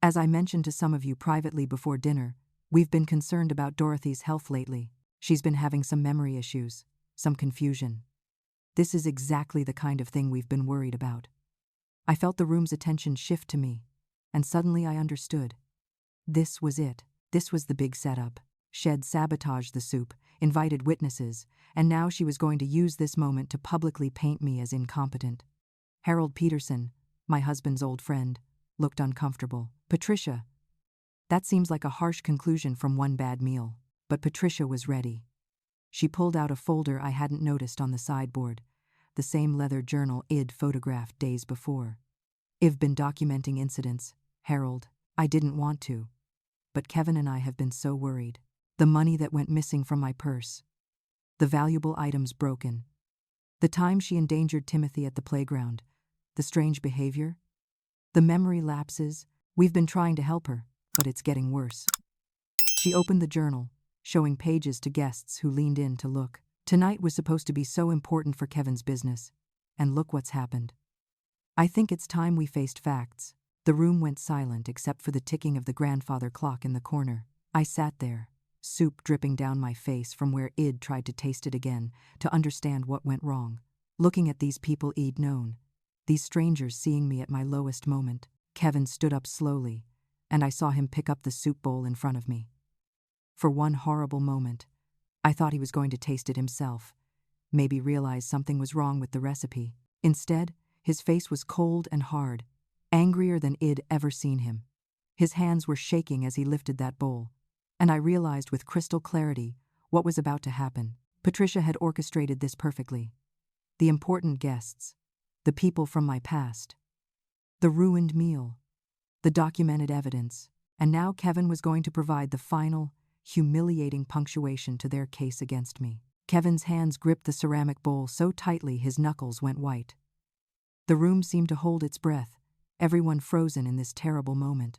S1: As I mentioned to some of you privately before dinner, we've been concerned about Dorothy's health lately. She's been having some memory issues, some confusion. This is exactly the kind of thing we've been worried about." I felt the room's attention shift to me, and suddenly I understood. This was it. This was the big setup. Shed sabotaged the soup, invited witnesses, and now she was going to use this moment to publicly paint me as incompetent. Harold Peterson, my husband's old friend, looked uncomfortable. "Patricia, that seems like a harsh conclusion from one bad meal." But Patricia was ready. She pulled out a folder I hadn't noticed on the sideboard, the same leather journal I'd photographed days before. "I've been documenting incidents, Harold. I didn't want to, but Kevin and I have been so worried. The money that went missing from my purse, the valuable items broken, the time she endangered Timothy at the playground, the strange behavior, the memory lapses. We've been trying to help her, but it's getting worse." She opened the journal, showing pages to guests who leaned in to look. Tonight was supposed to be so important for Kevin's business, and look what's happened. I think it's time we faced facts. The room went silent except for the ticking of the grandfather clock in the corner. I sat there, soup dripping down my face from where I'd tried to taste it again to understand what went wrong. Looking at these people I'd known, these strangers seeing me at my lowest moment. Kevin stood up slowly, and I saw him pick up the soup bowl in front of me. For one horrible moment, I thought he was going to taste it himself, maybe realize something was wrong with the recipe. Instead, his face was cold and hard, angrier than I'd ever seen him. His hands were shaking as he lifted that bowl, and I realized with crystal clarity what was about to happen. Patricia had orchestrated this perfectly. The important guests, the people from my past, the ruined meal, the documented evidence, and now Kevin was going to provide the final, humiliating punctuation to their case against me. Kevin's hands gripped the ceramic bowl so tightly his knuckles went white. The room seemed to hold its breath, everyone frozen in this terrible moment.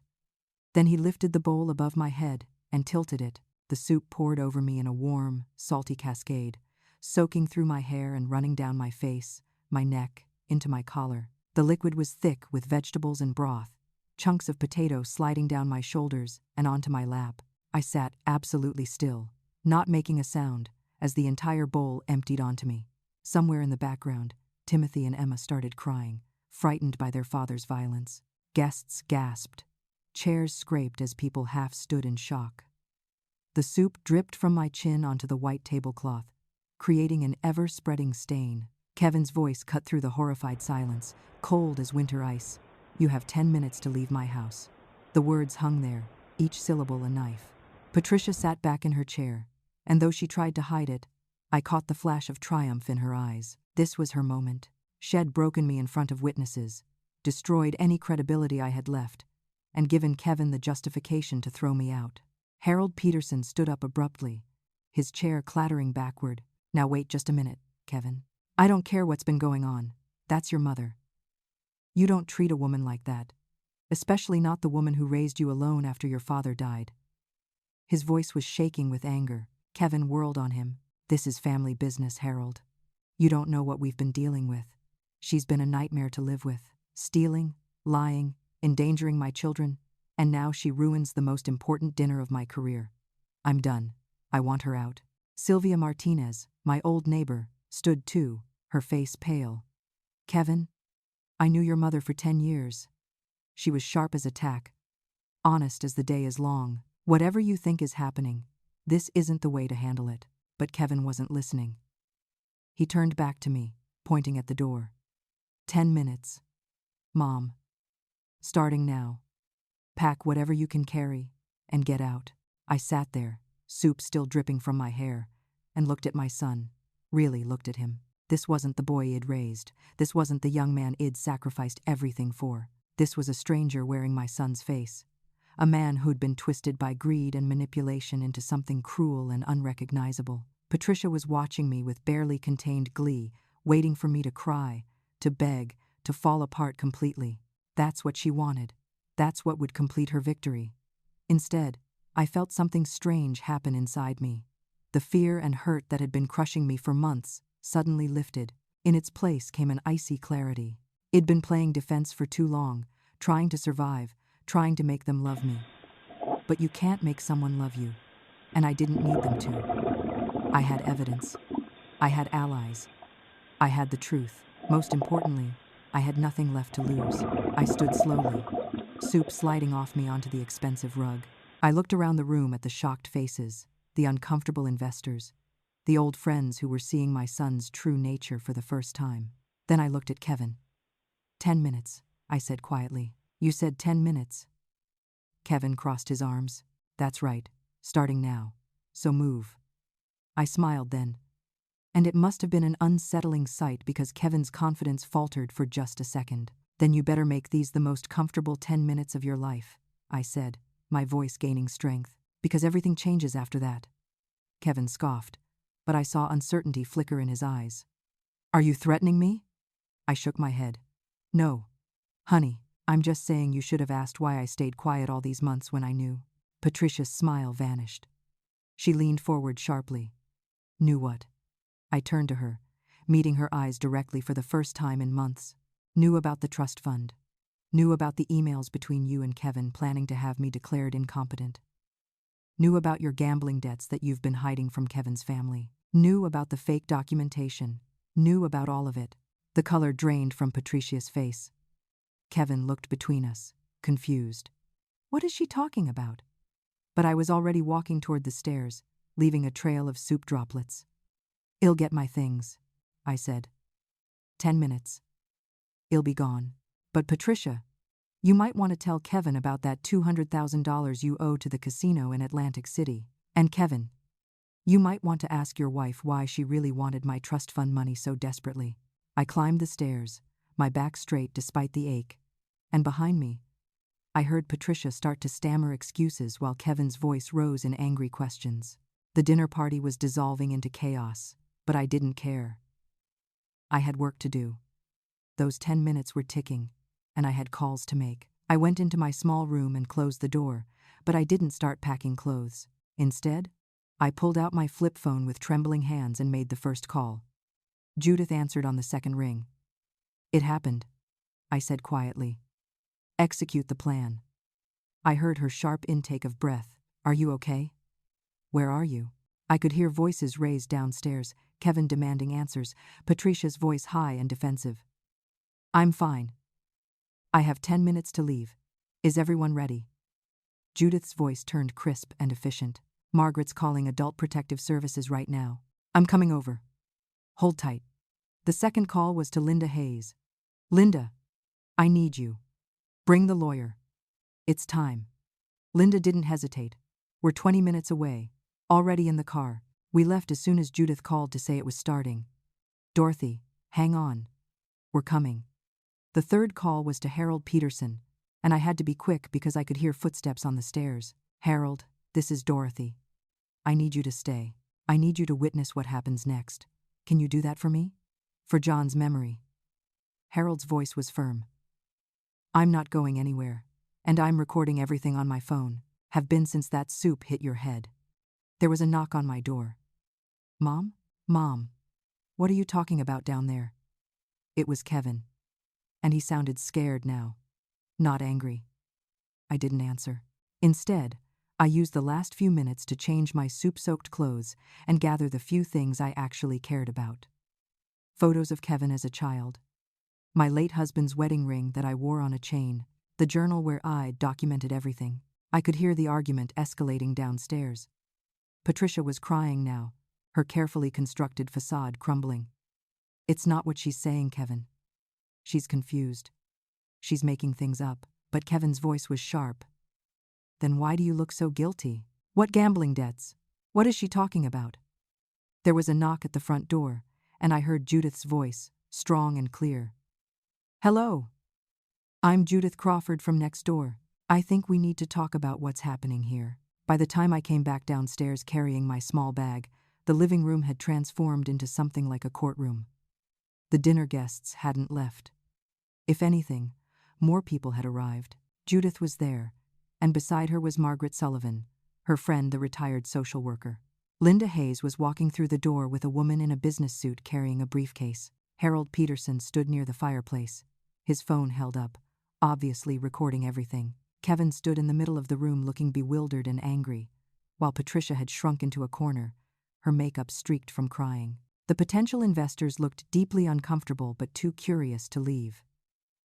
S1: Then he lifted the bowl above my head and tilted it. The soup poured over me in a warm, salty cascade, soaking through my hair and running down my face, my neck, into my collar. The liquid was thick with vegetables and broth, chunks of potato sliding down my shoulders and onto my lap. I sat absolutely still, not making a sound, as the entire bowl emptied onto me. Somewhere in the background, Timothy and Emma started crying, frightened by their father's violence. Guests gasped. Chairs scraped as people half stood in shock. The soup dripped from my chin onto the white tablecloth, creating an ever-spreading stain. Kevin's voice cut through the horrified silence, cold as winter ice. "You have 10 minutes to leave my house." The words hung there, each syllable a knife. Patricia sat back in her chair, and though she tried to hide it, I caught the flash of triumph in her eyes. This was her moment. She had broken me in front of witnesses, destroyed any credibility I had left, and given Kevin the justification to throw me out. Harold Peterson stood up abruptly, his chair clattering backward. "Now wait just a minute, Kevin. I don't care what's been going on. That's your mother. You don't treat a woman like that, especially not the woman who raised you alone after your father died." His voice was shaking with anger. Kevin whirled on him. "This is family business, Harold. You don't know what we've been dealing with. She's been a nightmare to live with. Stealing, lying, endangering my children, and now she ruins the most important dinner of my career. I'm done. I want her out." Sylvia Martinez, my old neighbor, stood too, her face pale. "Kevin, I knew your mother for 10 years. She was sharp as a tack, honest as the day is long. Whatever you think is happening, this isn't the way to handle it." But Kevin wasn't listening. He turned back to me, pointing at the door. 10 minutes. Mom. Starting now. Pack whatever you can carry and get out." I sat there, soup still dripping from my hair, and looked at my son. Really looked at him. This wasn't the boy I'd raised. This wasn't the young man I'd sacrificed everything for. This was a stranger wearing my son's face. A man who'd been twisted by greed and manipulation into something cruel and unrecognizable. Patricia was watching me with barely contained glee, waiting for me to cry, to beg, to fall apart completely. That's what she wanted. That's what would complete her victory. Instead, I felt something strange happen inside me. The fear and hurt that had been crushing me for months suddenly lifted. In its place came an icy clarity. I'd been playing defense for too long, trying to survive, trying to make them love me. But you can't make someone love you, and I didn't need them to. I had evidence. I had allies. I had the truth. Most importantly, I had nothing left to lose. I stood slowly, soup sliding off me onto the expensive rug. I looked around the room at the shocked faces, the uncomfortable investors, the old friends who were seeing my son's true nature for the first time. Then I looked at Kevin. 10 minutes, I said quietly. "You said 10 minutes. Kevin crossed his arms. "That's right, starting now. So move." I smiled then, and it must have been an unsettling sight because Kevin's confidence faltered for just a second. "Then you better make these the most comfortable 10 minutes of your life," I said, my voice gaining strength, "because everything changes after that." Kevin scoffed, but I saw uncertainty flicker in his eyes. "Are you threatening me?" I shook my head. "No, honey. I'm just saying you should have asked why I stayed quiet all these months when I knew." Patricia's smile vanished. She leaned forward sharply. Knew what? I turned to her, meeting her eyes directly for the first time in months. Knew about the trust fund. Knew about the emails between you and Kevin planning to have me declared incompetent. Knew about your gambling debts that you've been hiding from Kevin's family. Knew about the fake documentation. Knew about all of it. The color drained from Patricia's face. Kevin looked between us, confused. What is she talking about? But I was already walking toward the stairs, leaving a trail of soup droplets. "I'll get my things," I said. 10 minutes. "I'll be gone." "But Patricia, you might want to tell Kevin about that $200,000 you owe to the casino in Atlantic City. And Kevin, you might want to ask your wife why she really wanted my trust fund money so desperately." I climbed the stairs, my back straight despite the ache, and behind me, I heard Patricia start to stammer excuses while Kevin's voice rose in angry questions. The dinner party was dissolving into chaos, but I didn't care. I had work to do. Those 10 minutes were ticking, and I had calls to make. I went into my small room and closed the door, but I didn't start packing clothes. Instead, I pulled out my flip phone with trembling hands and made the first call. Judith answered on the second ring. "It happened," I said quietly. "Execute the plan." I heard her sharp intake of breath. "Are you okay? Where are you?" I could hear voices raised downstairs, Kevin demanding answers, Patricia's voice high and defensive. "I'm fine. I have 10 minutes to leave. Is everyone ready?" Judith's voice turned crisp and efficient. "Margaret's calling Adult Protective Services right now. I'm coming over. Hold tight." The second call was to Linda Hayes. "Linda, I need you. Bring the lawyer. It's time." Linda didn't hesitate. "We're 20 minutes away. Already in the car." We left as soon as Judith called to say it was starting. "Dorothy, hang on. We're coming." The third call was to Harold Peterson, and I had to be quick because I could hear footsteps on the stairs. "Harold, this is Dorothy. I need you to stay. I need you to witness what happens next. Can you do that for me? For John's memory." Harold's voice was firm. "I'm not going anywhere, and I'm recording everything on my phone. Have been since that soup hit your head." There was a knock on my door. "Mom? Mom, what are you talking about down there?" It was Kevin, and he sounded scared now, not angry. I didn't answer. Instead, I used the last few minutes to change my soup-soaked clothes and gather the few things I actually cared about. Photos of Kevin as a child, my late husband's wedding ring that I wore on a chain, the journal where I'd documented everything. I could hear the argument escalating downstairs. Patricia was crying now, her carefully constructed facade crumbling. "It's not what she's saying, Kevin. She's confused. She's making things up." But Kevin's voice was sharp. "Then why do you look so guilty? What gambling debts? What is she talking about?" There was a knock at the front door, and I heard Judith's voice, strong and clear. "Hello. I'm Judith Crawford from next door. I think we need to talk about what's happening here." By the time I came back downstairs carrying my small bag, the living room had transformed into something like a courtroom. The dinner guests hadn't left. If anything, more people had arrived. Judith was there, and beside her was Margaret Sullivan, her friend, the retired social worker. Linda Hayes was walking through the door with a woman in a business suit carrying a briefcase. Harold Peterson stood near the fireplace, his phone held up, obviously recording everything. Kevin stood in the middle of the room looking bewildered and angry, while Patricia had shrunk into a corner, her makeup streaked from crying. The potential investors looked deeply uncomfortable but too curious to leave.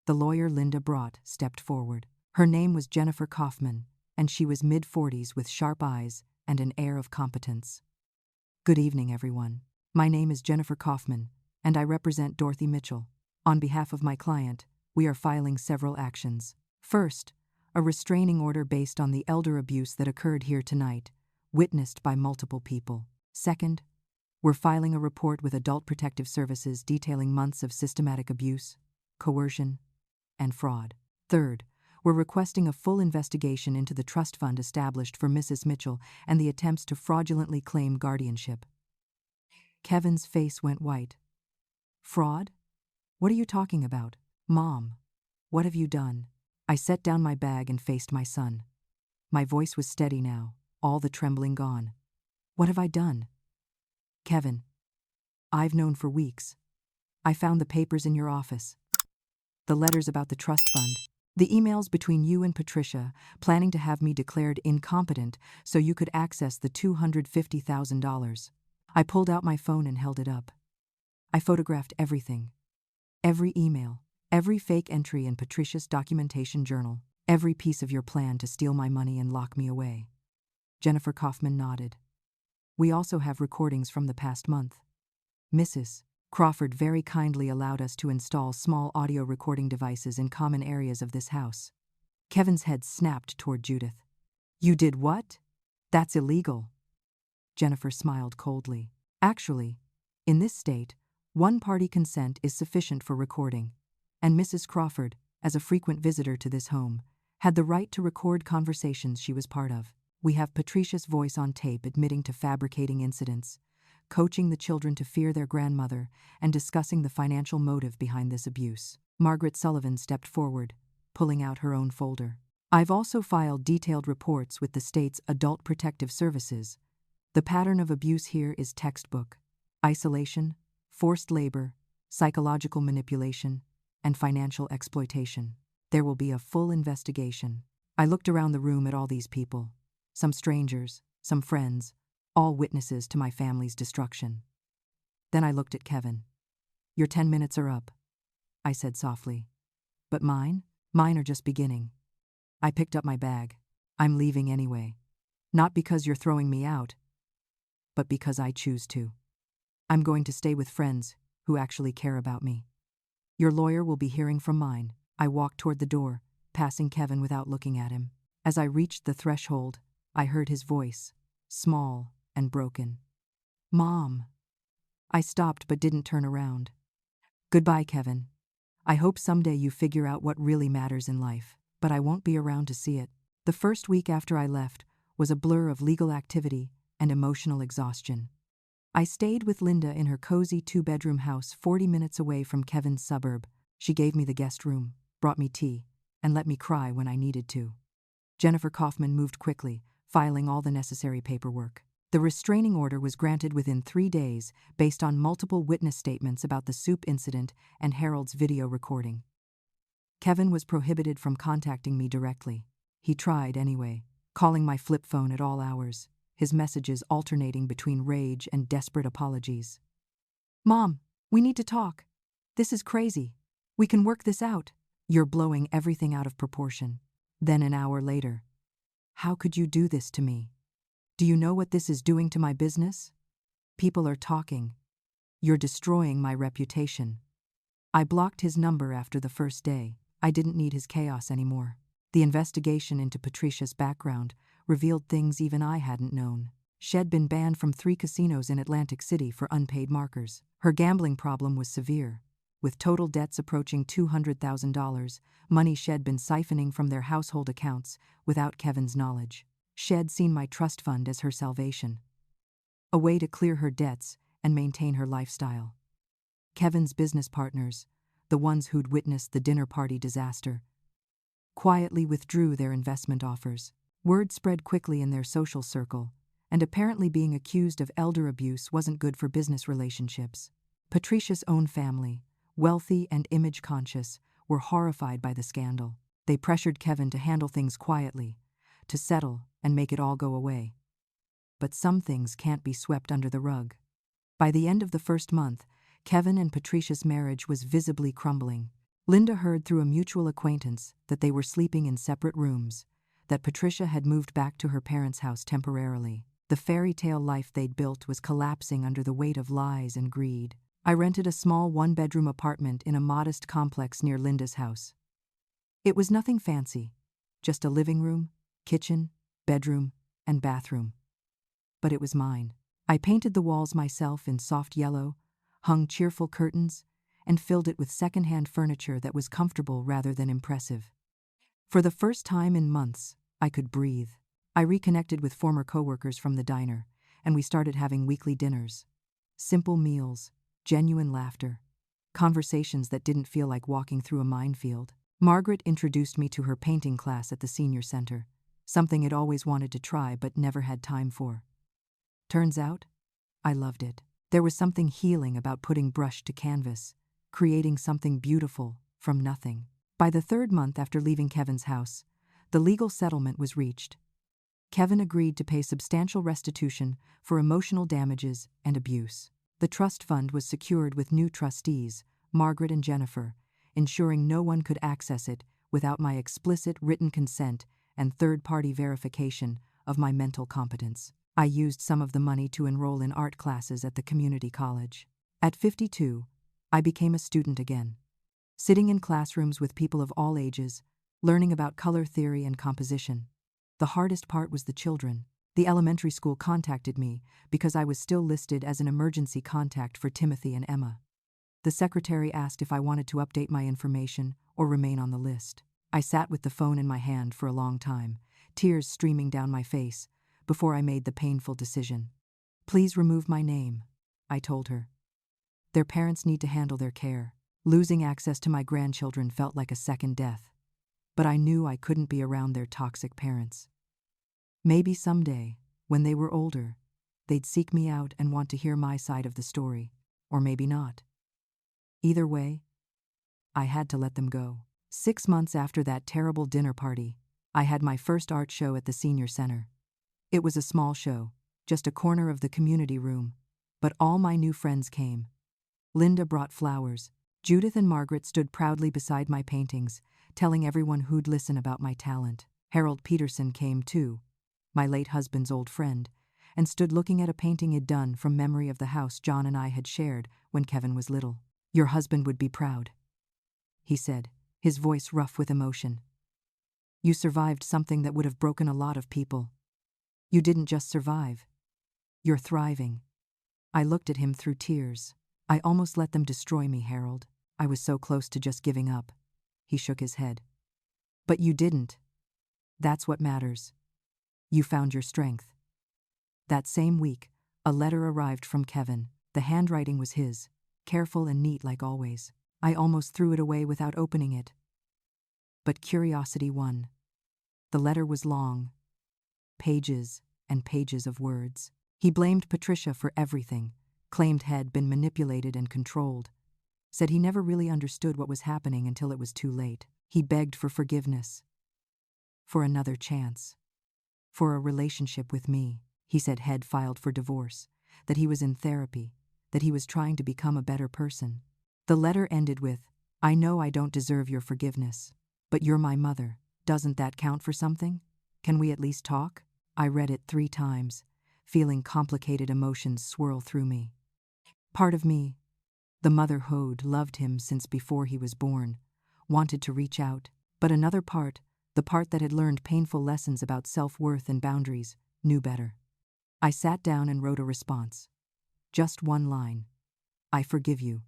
S1: The lawyer Linda brought stepped forward. Her name was Jennifer Kaufman, and she was mid-40s with sharp eyes and an air of competence. "Good evening, everyone. My name is Jennifer Kaufman, and I represent Dorothy Mitchell. On behalf of my client, we are filing several actions. First, a restraining order based on the elder abuse that occurred here tonight, witnessed by multiple people. Second, we're filing a report with Adult Protective Services detailing months of systematic abuse, coercion, and fraud. Third, we're requesting a full investigation into the trust fund established for Mrs. Mitchell and the attempts to fraudulently claim guardianship." Kevin's face went white. "Fraud? What are you talking about? Mom, what have you done?" I set down my bag and faced my son. My voice was steady now, all the trembling gone. What have I done? Kevin. I've known for weeks. I found the papers in your office. The letters about the trust fund. The emails between you and Patricia, planning to have me declared incompetent so you could access the $250,000. I pulled out my phone and held it up. I photographed everything. Every email, every fake entry in Patricia's documentation journal, every piece of your plan to steal my money and lock me away. Jennifer Kaufman nodded. We also have recordings from the past month. Mrs. Crawford very kindly allowed us to install small audio recording devices in common areas of this house. Kevin's head snapped toward Judith. You did what? That's illegal. Jennifer smiled coldly. Actually, in this state, one-party consent is sufficient for recording, and Mrs. Crawford, as a frequent visitor to this home, had the right to record conversations she was part of. We have Patricia's voice on tape admitting to fabricating incidents, coaching the children to fear their grandmother, and discussing the financial motive behind this abuse. Margaret Sullivan stepped forward, pulling out her own folder. I've also filed detailed reports with the state's Adult Protective Services. The pattern of abuse here is textbook: isolation, forced labor, psychological manipulation, and financial exploitation. There will be a full investigation. I looked around the room at all these people, some strangers, some friends, all witnesses to my family's destruction. Then I looked at Kevin. Your 10 minutes are up, I said softly. But mine? Mine are just beginning. I picked up my bag. I'm leaving anyway. Not because you're throwing me out, but because I choose to. I'm going to stay with friends who actually care about me. Your lawyer will be hearing from mine. I walked toward the door, passing Kevin without looking at him. As I reached the threshold, I heard his voice, small and broken. Mom. I stopped but didn't turn around. Goodbye, Kevin. I hope someday you figure out what really matters in life, but I won't be around to see it. The first week after I left was a blur of legal activity and emotional exhaustion. I stayed with Linda in her cozy 2-bedroom house 40 minutes away from Kevin's suburb. She gave me the guest room, brought me tea, and let me cry when I needed to. Jennifer Kaufman moved quickly, filing all the necessary paperwork. The restraining order was granted within 3 days based on multiple witness statements about the soup incident and Harold's video recording. Kevin was prohibited from contacting me directly. He tried anyway, calling my flip phone at all hours, his messages alternating between rage and desperate apologies. Mom, we need to talk. This is crazy. We can work this out. You're blowing everything out of proportion. Then an hour later. How could you do this to me? Do you know what this is doing to my business? People are talking. You're destroying my reputation. I blocked his number after the first day. I didn't need his chaos anymore. The investigation into Patricia's background revealed things even I hadn't known. She'd been banned from 3 casinos in Atlantic City for unpaid markers. Her gambling problem was severe, with total debts approaching $200,000, money she'd been siphoning from their household accounts without Kevin's knowledge. She'd seen my trust fund as her salvation, a way to clear her debts and maintain her lifestyle. Kevin's business partners, the ones who'd witnessed the dinner party disaster, quietly withdrew their investment offers. Word spread quickly in their social circle, and apparently being accused of elder abuse wasn't good for business relationships. Patricia's own family, wealthy and image-conscious, were horrified by the scandal. They pressured Kevin to handle things quietly, to settle and make it all go away. But some things can't be swept under the rug. By the end of the first month, Kevin and Patricia's marriage was visibly crumbling. Linda heard through a mutual acquaintance that they were sleeping in separate rooms, that Patricia had moved back to her parents' house temporarily. The fairy tale life they'd built was collapsing under the weight of lies and greed. I rented a small 1-bedroom apartment in a modest complex near Linda's house. It was nothing fancy, just a living room, kitchen, bedroom, and bathroom. But it was mine. I painted the walls myself in soft yellow, hung cheerful curtains, and filled it with second-hand furniture that was comfortable rather than impressive. For the first time in months, I could breathe. I reconnected with former coworkers from the diner, and we started having weekly dinners. Simple meals, genuine laughter, conversations that didn't feel like walking through a minefield. Margaret introduced me to her painting class at the senior center, something I'd always wanted to try but never had time for. Turns out, I loved it. There was something healing about putting brush to canvas, creating something beautiful from nothing. By the third month after leaving Kevin's house, the legal settlement was reached. Kevin agreed to pay substantial restitution for emotional damages and abuse. The trust fund was secured with new trustees, Margaret and Jennifer, ensuring no one could access it without my explicit written consent and third-party verification of my mental competence. I used some of the money to enroll in art classes at the community college. At 52, I became a student again, sitting in classrooms with people of all ages, learning about color theory and composition. The hardest part was the children. The elementary school contacted me because I was still listed as an emergency contact for Timothy and Emma. The secretary asked if I wanted to update my information or remain on the list. I sat with the phone in my hand for a long time, tears streaming down my face, before I made the painful decision. "Please remove my name," I told her. "Their parents need to handle their care." Losing access to my grandchildren felt like a second death, but I knew I couldn't be around their toxic parents. Maybe someday, when they were older, they'd seek me out and want to hear my side of the story, or maybe not. Either way, I had to let them go. 6 months after that terrible dinner party, I had my first art show at the senior center. It was a small show, just a corner of the community room, but all my new friends came. Linda brought flowers. Judith and Margaret stood proudly beside my paintings, telling everyone who'd listen about my talent. Harold Peterson came too, my late husband's old friend, and stood looking at a painting he'd done from memory of the house John and I had shared when Kevin was little. "Your husband would be proud," he said, his voice rough with emotion. "You survived something that would have broken a lot of people. You didn't just survive. You're thriving." I looked at him through tears. "I almost let them destroy me, Harold. I was so close to just giving up." He shook his head. "But you didn't. That's what matters. You found your strength." That same week, a letter arrived from Kevin. The handwriting was his, careful and neat like always. I almost threw it away without opening it. But curiosity won. The letter was long. Pages and pages of words. He blamed Patricia for everything, claimed had been manipulated and controlled, said he never really understood what was happening until it was too late. He begged for forgiveness, for another chance, for a relationship with me. He said Head filed for divorce, that he was in therapy, that he was trying to become a better person. The letter ended with, "I know I don't deserve your forgiveness, but you're my mother. Doesn't that count for something? Can we at least talk?" I read it 3 times, feeling complicated emotions swirl through me. Part of me, the mother who'd loved him since before he was born, wanted to reach out, but another part, the part that had learned painful lessons about self-worth and boundaries, knew better. I sat down and wrote a response. Just one line. "I forgive you,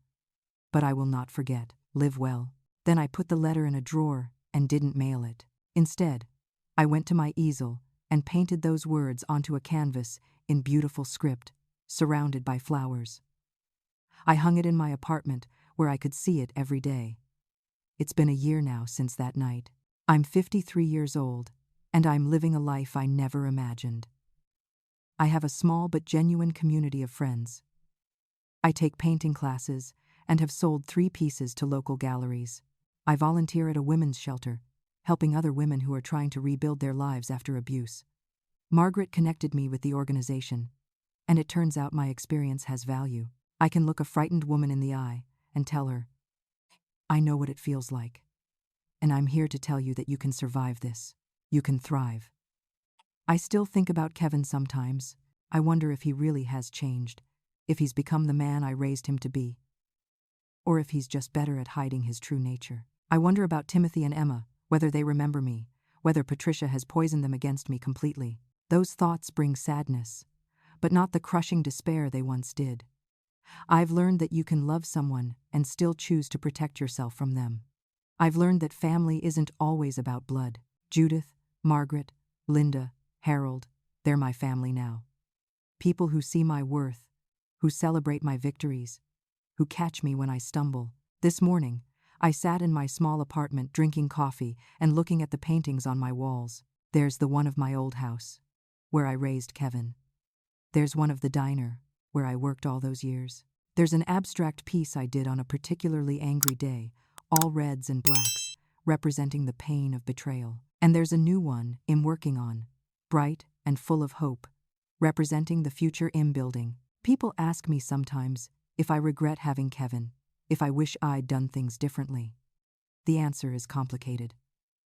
S1: but I will not forget. Live well." Then I put the letter in a drawer and didn't mail it. Instead, I went to my easel and painted those words onto a canvas in beautiful script, surrounded by flowers. I hung it in my apartment where I could see it every day. It's been a year now since that night. I'm 53 years old, and I'm living a life I never imagined. I have a small but genuine community of friends. I take painting classes and have sold 3 pieces to local galleries. I volunteer at a women's shelter, helping other women who are trying to rebuild their lives after abuse. Margaret connected me with the organization, and it turns out my experience has value. I can look a frightened woman in the eye and tell her, "I know what it feels like, and I'm here to tell you that you can survive this. You can thrive." I still think about Kevin sometimes. I wonder if he really has changed, if he's become the man I raised him to be, or if he's just better at hiding his true nature. I wonder about Timothy and Emma, whether they remember me, whether Patricia has poisoned them against me completely. Those thoughts bring sadness, but not the crushing despair they once did. I've learned that you can love someone and still choose to protect yourself from them. I've learned that family isn't always about blood. Judith, Margaret, Linda, Harold, they're my family now. People who see my worth, who celebrate my victories, who catch me when I stumble. This morning, I sat in my small apartment drinking coffee and looking at the paintings on my walls. There's the one of my old house, where I raised Kevin. There's one of the diner, where I worked all those years. There's an abstract piece I did on a particularly angry day, all reds and blacks, representing the pain of betrayal. And there's a new one I'm working on, bright and full of hope, representing the future I'm building. People ask me sometimes if I regret having Kevin, if I wish I'd done things differently. The answer is complicated.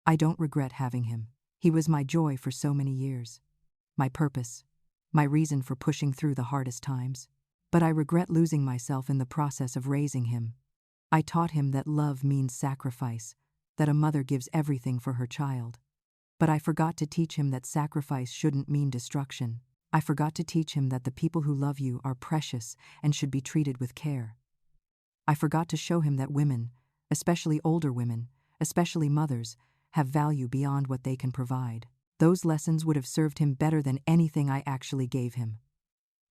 S1: I don't regret having him. He was my joy for so many years, my purpose, my reason for pushing through the hardest times. But I regret losing myself in the process of raising him. I taught him that love means sacrifice, that a mother gives everything for her child. But I forgot to teach him that sacrifice shouldn't mean destruction. I forgot to teach him that the people who love you are precious and should be treated with care. I forgot to show him that women, especially older women, especially mothers, have value beyond what they can provide. Those lessons would have served him better than anything I actually gave him.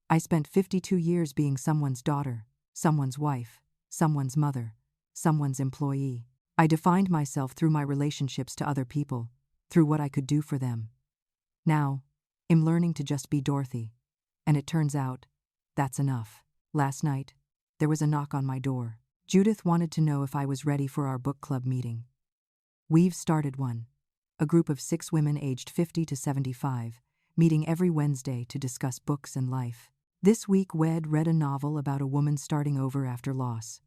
S1: I spent 52 years being someone's daughter, someone's wife, someone's mother, someone's employee. I defined myself through my relationships to other people, through what I could do for them. Now, I'm learning to just be Dorothy, and it turns out, that's enough. Last night, there was a knock on my door. Judith wanted to know if I was ready for our book club meeting. We've started one, a group of 6 women aged 50 to 75, meeting every Wednesday to discuss books and life. This week we'd read a novel about a woman starting over after loss,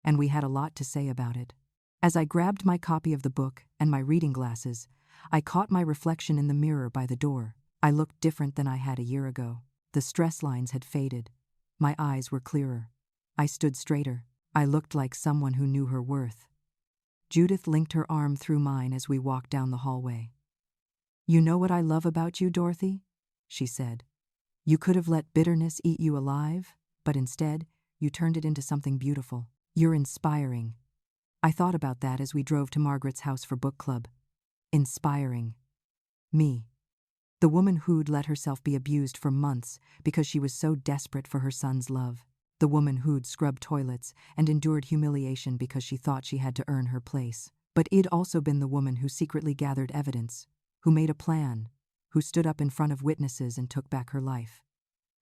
S1: and we had a lot to say about it. As I grabbed my copy of the book and my reading glasses, I caught my reflection in the mirror by the door. I looked different than I had a year ago. The stress lines had faded. My eyes were clearer. I stood straighter. I looked like someone who knew her worth. Judith linked her arm through mine as we walked down the hallway. "You know what I love about you, Dorothy?" she said. "You could have let bitterness eat you alive, but instead, you turned it into something beautiful. You're inspiring." I thought about that as we drove to Margaret's house for book club. Inspiring. Me. The woman who'd let herself be abused for months because she was so desperate for her son's love. The woman who'd scrubbed toilets and endured humiliation because she thought she had to earn her place. But it'd also been the woman who secretly gathered evidence, who made a plan, who stood up in front of witnesses and took back her life.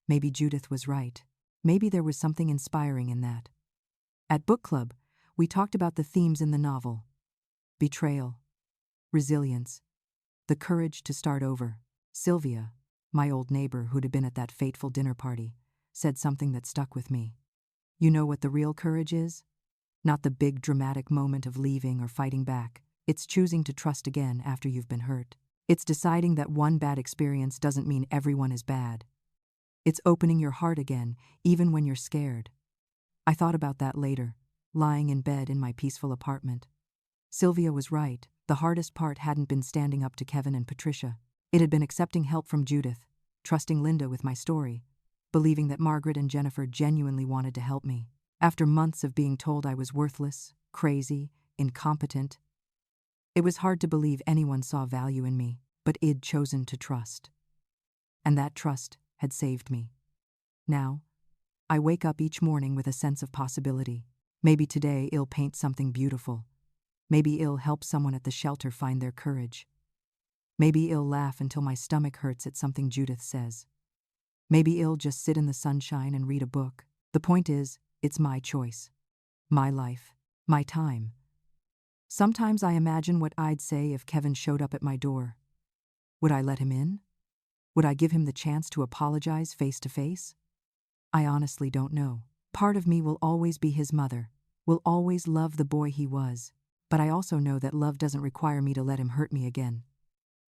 S1: Maybe Judith was right. Maybe there was something inspiring in that. At book club, we talked about the themes in the novel: betrayal, resilience, the courage to start over. Sylvia, my old neighbor who'd been at that fateful dinner party, said something that stuck with me. "You know what the real courage is? Not the big dramatic moment of leaving or fighting back. It's choosing to trust again after you've been hurt. It's deciding that one bad experience doesn't mean everyone is bad. It's opening your heart again, even when you're scared." I thought about that later, lying in bed in my peaceful apartment. Sylvia was right. The hardest part hadn't been standing up to Kevin and Patricia. It had been accepting help from Judith, trusting Linda with my story, believing that Margaret and Jennifer genuinely wanted to help me. After months of being told I was worthless, crazy, incompetent, it was hard to believe anyone saw value in me, but I'd chosen to trust. And that trust had saved me. Now, I wake up each morning with a sense of possibility. Maybe today I'll paint something beautiful. Maybe I'll help someone at the shelter find their courage. Maybe I'll laugh until my stomach hurts at something Judith says. Maybe I'll just sit in the sunshine and read a book. The point is, it's my choice. My life. My time. Sometimes I imagine what I'd say if Kevin showed up at my door. Would I let him in? Would I give him the chance to apologize face to face? I honestly don't know. Part of me will always be his mother, will always love the boy he was, but I also know that love doesn't require me to let him hurt me again.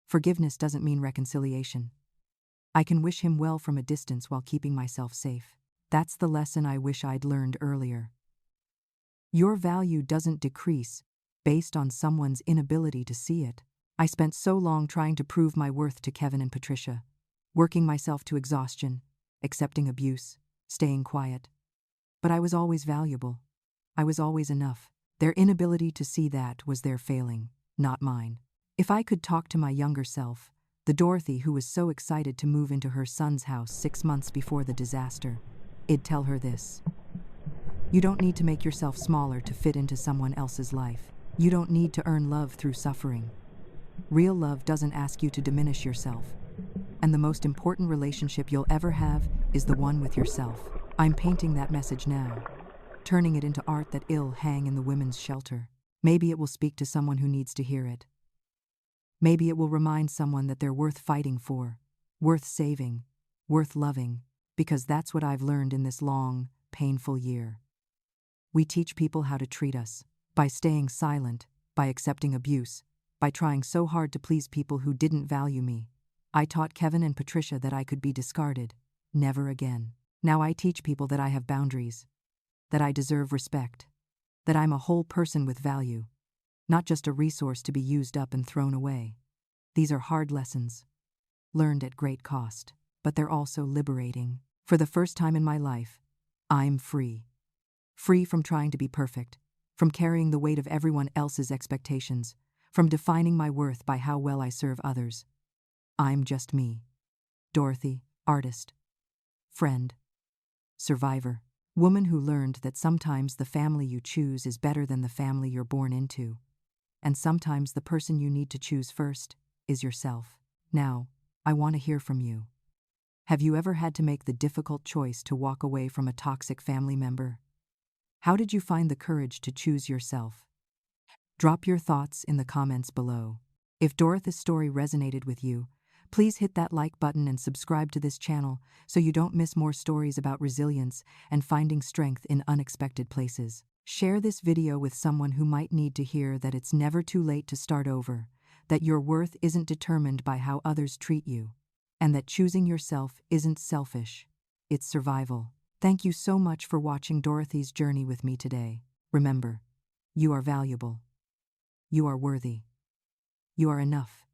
S1: Forgiveness doesn't mean reconciliation. I can wish him well from a distance while keeping myself safe. That's the lesson I wish I'd learned earlier. Your value doesn't decrease based on someone's inability to see it. I spent so long trying to prove my worth to Kevin and Patricia, working myself to exhaustion, accepting abuse, staying quiet. But I was always valuable. I was always enough. Their inability to see that was their failing, not mine. If I could talk to my younger self, the Dorothy who was so excited to move into her son's house 6 months before the disaster, I'd tell her this: you don't need to make yourself smaller to fit into someone else's life. You don't need to earn love through suffering. Real love doesn't ask you to diminish yourself. And the most important relationship you'll ever have is the one with yourself. I'm painting that message now, turning it into art that will hang in the women's shelter. Maybe it will speak to someone who needs to hear it. Maybe it will remind someone that they're worth fighting for, worth saving, worth loving, because that's what I've learned in this long, painful year. We teach people how to treat us, by staying silent, by accepting abuse, by trying so hard to please people who didn't value me. I taught Kevin and Patricia that I could be discarded, never again. Now I teach people that I have boundaries, that I deserve respect, that I'm a whole person with value, not just a resource to be used up and thrown away. These are hard lessons, learned at great cost, but they're also liberating. For the first time in my life, I'm free. Free from trying to be perfect, from carrying the weight of everyone else's expectations, from defining my worth by how well I serve others. I'm just me. Dorothy, artist, friend, survivor, woman who learned that sometimes the family you choose is better than the family you're born into, and sometimes the person you need to choose first is yourself. Now, I want to hear from you. Have you ever had to make the difficult choice to walk away from a toxic family member? How did you find the courage to choose yourself? Drop your thoughts in the comments below. If Dorothy's story resonated with you, please hit that like button and subscribe to this channel so you don't miss more stories about resilience and finding strength in unexpected places. Share this video with someone who might need to hear that it's never too late to start over, that your worth isn't determined by how others treat you, and that choosing yourself isn't selfish, it's survival. Thank you so much for watching Dorothy's journey with me today. Remember, you are valuable. You are worthy. You are enough.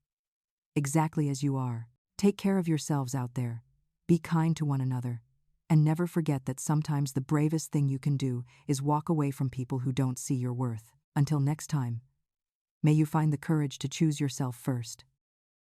S1: Exactly as you are. Take care of yourselves out there. Be kind to one another. And never forget that sometimes the bravest thing you can do is walk away from people who don't see your worth. Until next time, may you find the courage to choose yourself first.